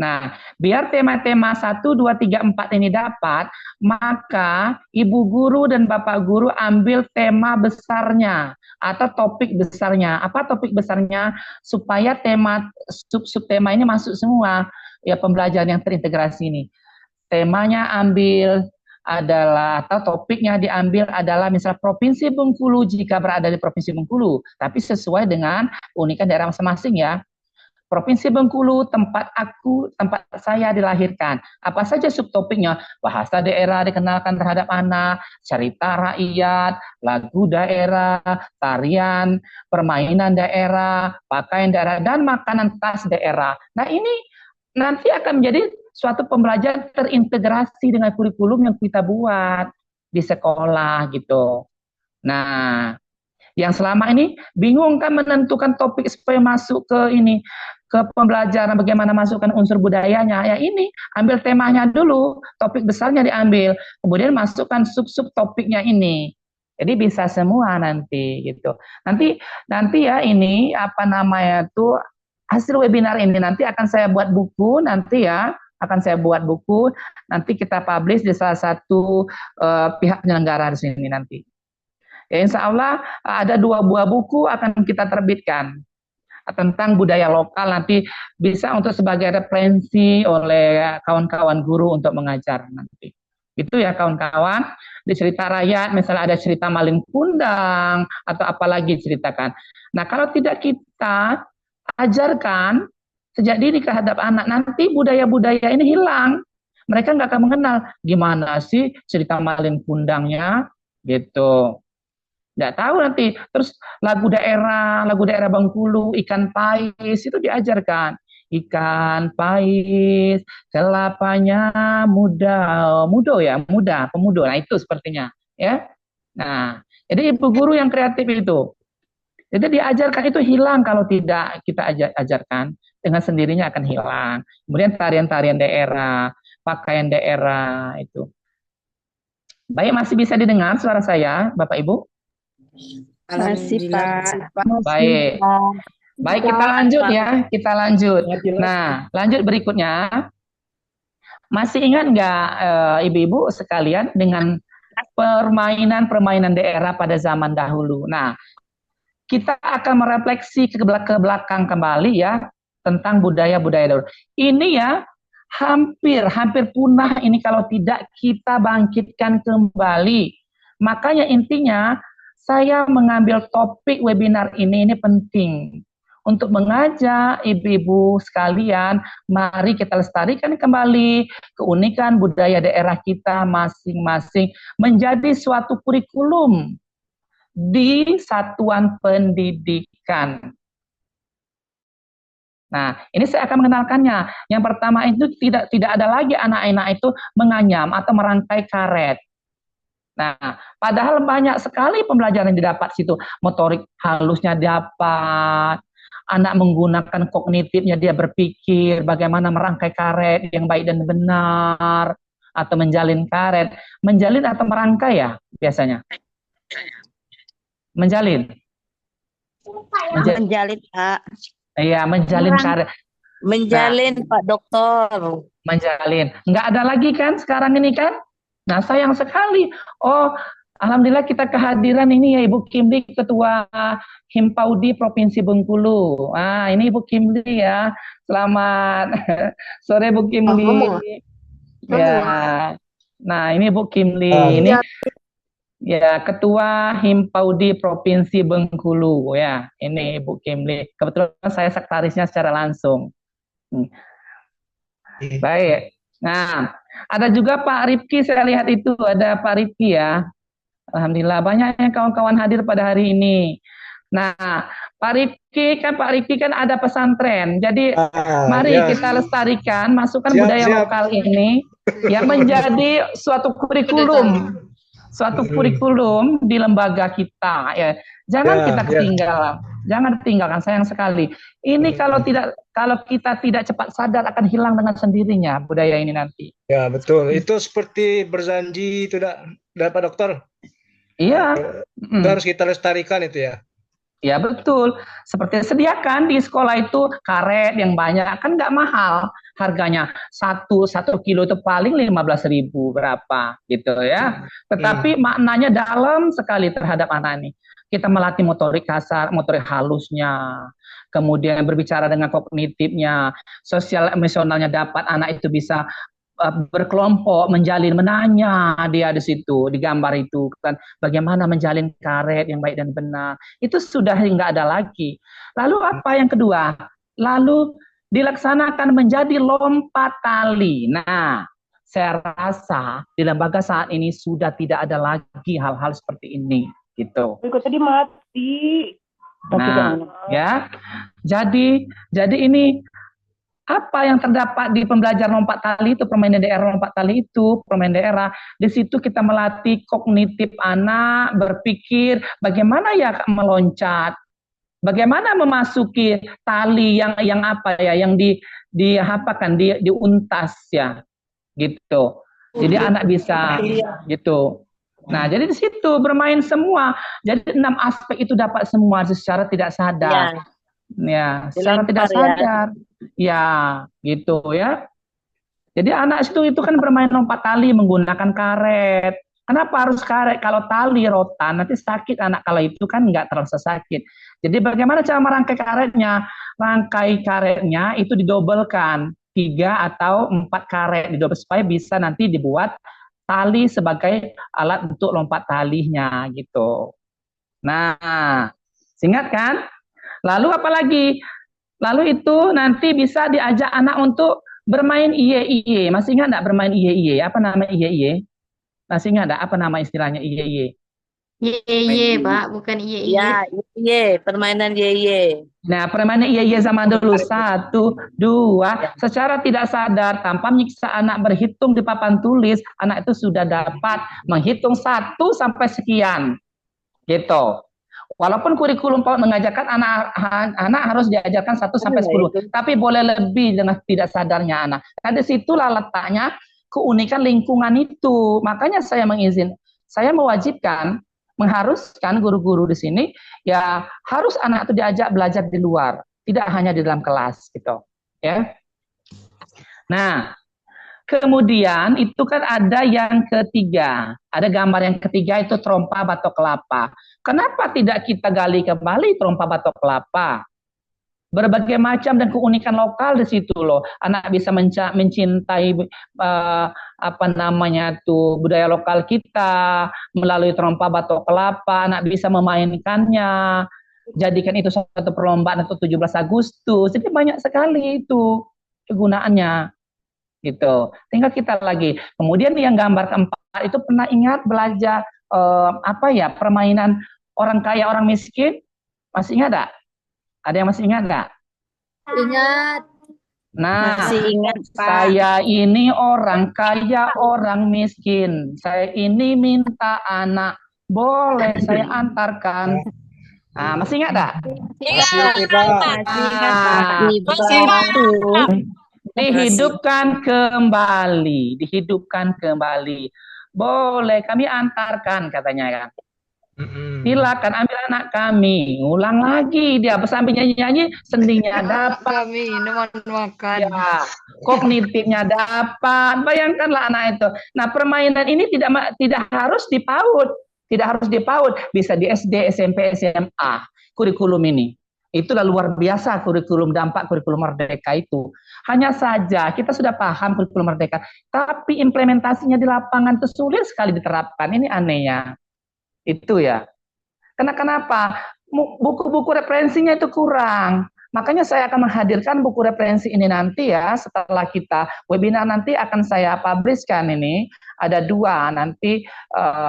Nah, biar tema-tema 1, 2, 3, 4 ini dapat, maka ibu guru dan bapak guru ambil tema besarnya atau topik besarnya. Apa topik besarnya? Supaya tema sub-tema ini masuk semua ya pembelajaran yang terintegrasi ini. Temanya ambil adalah atau topiknya diambil adalah misal Provinsi Bengkulu jika berada di Provinsi Bengkulu, tapi sesuai dengan keunikan daerah masing-masing ya. Provinsi Bengkulu, tempat saya dilahirkan. Apa saja subtopiknya? Bahasa daerah dikenalkan terhadap anak, cerita rakyat, lagu daerah, tarian, permainan daerah, pakaian daerah, dan makanan khas daerah. Nah, ini nanti akan menjadi suatu pembelajaran terintegrasi dengan kurikulum yang kita buat di sekolah gitu. Nah, yang selama ini bingung kan menentukan topik supaya masuk ke pembelajaran bagaimana masukkan unsur budayanya. Ya ini, ambil temanya dulu, topik besarnya diambil, kemudian masukkan sub-sub topiknya ini. Jadi bisa semua nanti gitu. Nanti ya ini apa namanya tuh hasil webinar ini nanti akan saya buat buku nanti ya. Nanti kita publish di salah satu pihak penyelenggara di sini nanti. Ya, insya Allah ada 2 buah buku akan kita terbitkan tentang budaya lokal, nanti bisa untuk sebagai referensi oleh kawan-kawan guru untuk mengajar nanti. Itu ya kawan-kawan, di cerita rakyat misalnya ada cerita Malin Kundang atau apalagi ceritakan. Nah, kalau tidak kita ajarkan sejak dini terhadap anak, nanti budaya-budaya ini hilang. Mereka nggak akan mengenal gimana sih cerita Malin Kundangnya gitu. Nggak tahu nanti. Terus lagu daerah Bengkulu, ikan pais itu diajarkan. Ikan pais, kelapanya muda, pemudo. Nah, itu sepertinya ya. Nah, jadi ibu guru yang kreatif itu. Jadi diajarkan itu hilang kalau tidak kita ajarkan, dengan sendirinya akan hilang. Kemudian tarian-tarian daerah, pakaian daerah itu. Baik, masih bisa didengar suara saya, Bapak Ibu? Masih, Pak. Baik. Baik, kita lanjut ya. Kita lanjut. Nah, lanjut berikutnya. Masih ingat nggak ibu-ibu sekalian dengan permainan daerah pada zaman dahulu? Nah, kita akan merefleksi ke belakang kembali ya tentang budaya-budaya dahulu. Ini ya hampir punah ini kalau tidak kita bangkitkan kembali. Makanya intinya saya mengambil topik webinar ini penting untuk mengajak ibu-ibu sekalian, mari kita lestarikan kembali keunikan budaya daerah kita masing-masing menjadi suatu kurikulum di satuan pendidikan. Nah, ini saya akan mengenalkannya. Yang pertama itu tidak ada lagi anak-anak itu menganyam atau merangkai karet. Nah, padahal banyak sekali pembelajaran yang didapat situ. Motorik halusnya dapat, anak menggunakan kognitifnya, dia berpikir bagaimana merangkai karet yang baik dan benar, atau menjalin karet. Menjalin atau merangkai ya biasanya? Menjalin, Pak. Iya, menjalin karet. Menjalin, Pak Dokter. Menjalin. Nggak ada lagi kan sekarang ini kan? Nah, sayang sekali. Oh, alhamdulillah kita kehadiran ini ya Ibu Kimli, Ketua Himpaudi Provinsi Bengkulu. Ah, ini Ibu Kimli ya. Selamat sore Bu Kimli. Ya. Nah, ini Bu Kimli. Ini ya, Ketua Himpaudi Provinsi Bengkulu ya. Ini Ibu Kimli. Kebetulan saya sekretarisnya secara langsung. Baik. Nah, ada juga Pak Rifki, saya lihat itu ada Pak Rifki ya. Alhamdulillah banyak kawan-kawan hadir pada hari ini. Nah, Pak Riki kan ada pesantren. Jadi mari Ya, kita lestarikan, masukkan siap, budaya siap. lokal ini yang menjadi suatu kurikulum, di lembaga kita. Ya, jangan Ya, kita ya. ketinggalan, jangan tinggalkan. Sayang sekali. Ini kalau kita tidak cepat sadar akan hilang dengan sendirinya budaya ini nanti. Ya, betul. Itu seperti berjanji itu, Pak Dokter. Iya. Itu harus kita lestarikan itu ya. Ya betul, seperti sediakan di sekolah itu karet yang banyak, kan nggak mahal harganya, satu kilo itu paling 15.000 berapa gitu ya. Tetapi maknanya dalam sekali terhadap anak ini. Kita melatih motorik kasar, motorik halusnya, kemudian berbicara dengan kognitifnya, sosial emosionalnya dapat, anak itu bisa berkelompok, menanya dia di situ, di gambar itu kan bagaimana menjalin karet yang baik dan benar. Itu sudah nggak ada lagi. Lalu apa yang kedua? Lalu dilaksanakan menjadi lompat tali. Nah, saya rasa di lembaga saat ini sudah tidak ada lagi hal-hal seperti ini gitu. Tadi mati. Nah, ya. Jadi ini apa yang terdapat di pembelajaran lompat tali itu, permainan daerah lompat tali itu, permainan daerah, di situ kita melatih kognitif anak, berpikir bagaimana ya meloncat, bagaimana memasuki tali yang apa ya, yang diuntas ya, gitu. Jadi anak bisa gitu. Nah, jadi di situ bermain semua. Jadi 6 aspek itu dapat semua secara tidak sadar. Ya, secara tidak sadar. Ya, gitu ya. Jadi anak itu kan bermain lompat tali menggunakan karet. Kenapa harus karet? Kalau tali rotan nanti sakit anak, kalau itu kan nggak terasa sakit. Jadi bagaimana cara merangkai karetnya? Rangkai karetnya itu didobelkan 3 atau 4 karet didobel supaya bisa nanti dibuat tali sebagai alat untuk lompat talinya gitu. Nah, ingat kan? Lalu apa lagi? Lalu itu nanti bisa diajak anak untuk bermain iye-iye. Masih ingat enggak bermain iye-iye? Apa nama iye-iye? Masih ingat enggak apa nama istilahnya iye-iye? Ye, Pak, bukan iye. Ya, ye, permainan ye. Nah, permainan iye-iye zaman dulu 1, 2, secara tidak sadar tanpa menyiksa anak berhitung di papan tulis, anak itu sudah dapat menghitung 1 sampai sekian. Gitu. Walaupun kurikulum PAUD mengajarkan anak harus diajarkan 1 sampai 10, tapi boleh lebih dengan tidak sadarnya anak. Nah, disitulah letaknya keunikan lingkungan itu. Makanya saya mewajibkan, mengharuskan guru-guru di sini ya harus anak itu diajak belajar di luar, tidak hanya di dalam kelas gitu, ya. Nah, kemudian itu kan ada yang ketiga, ada gambar yang ketiga itu trompa batok kelapa. Kenapa tidak kita gali kembali trompa batok kelapa? Berbagai macam dan keunikan lokal di situ loh. Anak bisa mencintai budaya lokal kita melalui trompa batok kelapa. Anak bisa memainkannya, jadikan itu suatu perlombaan untuk 17 Agustus. Jadi banyak sekali itu kegunaannya. Gitu. Tinggal kita lagi. Kemudian yang gambar keempat itu pernah ingat belajar permainan orang kaya orang miskin? Masih ingat enggak? Ada yang masih ingat enggak? Ingat. Nah, Masih ingat, Pak. Saya ini orang kaya orang miskin. Saya ini minta anak, boleh saya antarkan. Nah, masih ingat enggak? Dihidupkan kembali. Boleh kami antarkan katanya kan. Silakan ambil anak kami, ngulang lagi dia sambil nyanyi-nyanyi, sendinya dapat, Kami makan. ya, kognitifnya dapat. Bayangkanlah anak itu. Nah, permainan ini tidak harus di PAUD, bisa di SD, SMP, SMA. Kurikulum ini itulah luar biasa kurikulum, dampak kurikulum merdeka itu. Hanya saja kita sudah paham kurikulum merdeka, tapi implementasinya di lapangan itu sulit sekali diterapkan. Ini anehnya. Itu ya. Kenapa? Buku-buku referensinya itu kurang. Makanya saya akan menghadirkan buku referensi ini nanti ya, setelah kita webinar nanti akan saya publishkan ini. Ada 2 nanti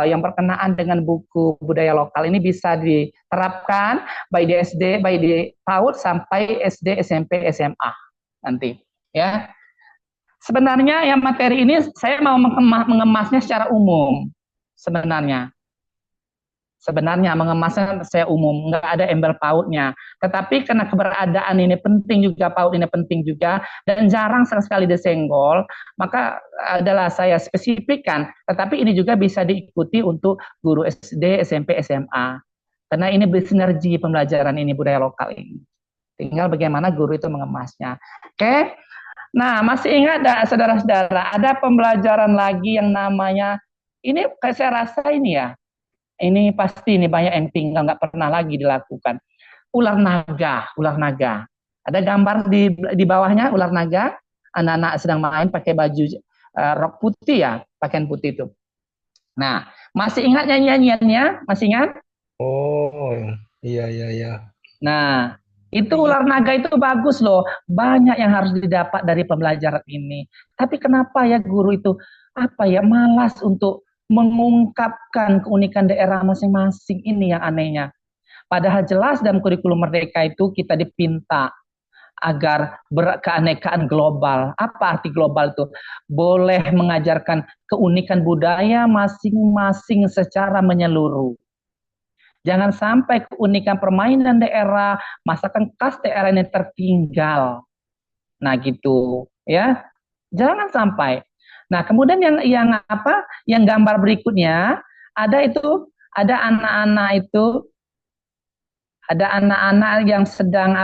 yang berkenaan dengan buku budaya lokal ini bisa diterapkan baik di SD, baik di PAUD sampai SD, SMP, SMA nanti ya. Sebenarnya yang materi ini saya mau mengemasnya secara umum sebenarnya. Sebenarnya mengemasnya saya umum, nggak ada embel pautnya. Tetapi karena keberadaan ini penting juga, paut ini penting juga, dan jarang sekali disenggol, maka adalah saya spesifikkan. Tetapi ini juga bisa diikuti untuk guru SD, SMP, SMA. Karena ini bersinergi pembelajaran ini budaya lokal ini. Tinggal bagaimana guru itu mengemasnya. Oke? Nah, masih ingat nggak saudara-saudara, ada pembelajaran lagi yang namanya, ini saya rasa ini ya, ini pasti ini banyak yang tinggal nggak pernah lagi dilakukan. Ular naga, ular naga. Ada gambar di bawahnya ular naga, anak-anak sedang main pakai baju rok putih ya, pakaian putih itu. Nah, masih ingat nyanyiannya? Masih ingat? Oh, iya. Nah, itu ular naga itu bagus loh. Banyak yang harus didapat dari pembelajaran ini. Tapi kenapa ya guru itu malas untuk mengungkapkan keunikan daerah masing-masing, ini yang anehnya. Padahal jelas dalam kurikulum Merdeka itu kita dipinta agar berkeanekaan global. Apa arti global itu? Boleh mengajarkan keunikan budaya masing-masing secara menyeluruh. Jangan sampai keunikan permainan daerah, masakan khas daerah ini tertinggal. Nah gitu ya. Jangan sampai. Nah, kemudian yang gambar berikutnya ada anak-anak yang sedang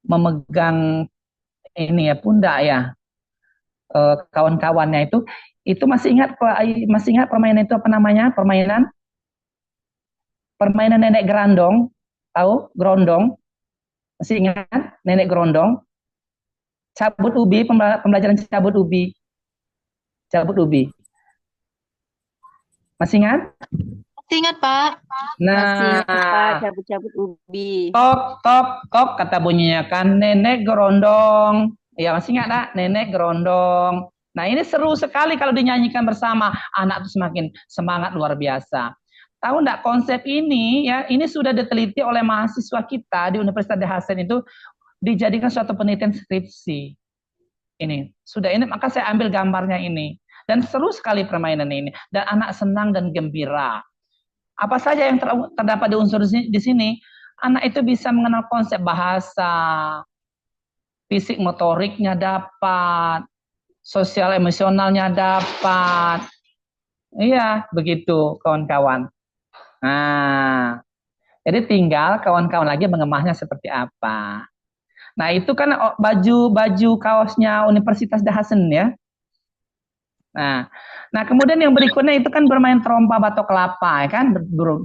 memegang ini ya, pundak ya. Kawan-kawannya itu masih ingat permainan itu apa namanya? Permainan nenek gerondong, tahu? Gerondong. Masih ingat nenek gerondong? Cabut ubi, pembelajaran cabut ubi. Cabut ubi. Masih ingat? Masih ingat, Pak. Nah, Cabut-cabut ubi. tok, kata bunyinya kan, nenek gerondong. Ya, masih ingat, nak? Nenek gerondong. Nah, ini seru sekali kalau dinyanyikan bersama. Anak itu semakin semangat luar biasa. Tahu enggak, konsep ini ya, ini sudah diteliti oleh mahasiswa kita di Universitas Hasan itu, dijadikan suatu penelitian skripsi. Ini maka saya ambil gambarnya ini, dan seru sekali permainan ini, dan anak senang dan gembira. Apa saja yang terdapat di unsur di sini? Anak itu bisa mengenal konsep bahasa, fisik motoriknya dapat, sosial emosionalnya dapat. Iya, begitu kawan-kawan. Nah, jadi tinggal kawan-kawan lagi mengemasnya seperti apa. Nah, itu kan baju kaosnya Universitas Hasan ya. Nah, kemudian yang berikutnya itu kan bermain trompa batok kelapa, ya kan?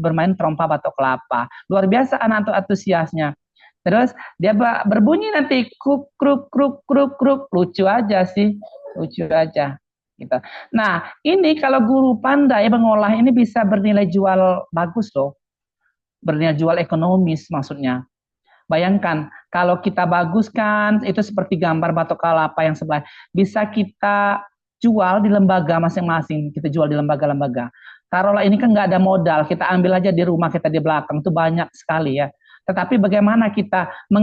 Bermain trompa batok kelapa. Luar biasa anak itu antusiasnya. Terus dia berbunyi nanti kruk kruk kruk kruk kruk, lucu aja sih. Lucu aja gitu. Nah, ini kalau guru pandai mengolah ini bisa bernilai jual bagus loh. Bernilai jual ekonomis maksudnya. Bayangkan, kalau kita baguskan, itu seperti gambar batok kelapa yang sebelah, bisa kita jual di lembaga masing-masing, kita jual di lembaga-lembaga. Taruhlah ini kan nggak ada modal, kita ambil aja di rumah kita di belakang, itu banyak sekali ya. Tetapi bagaimana kita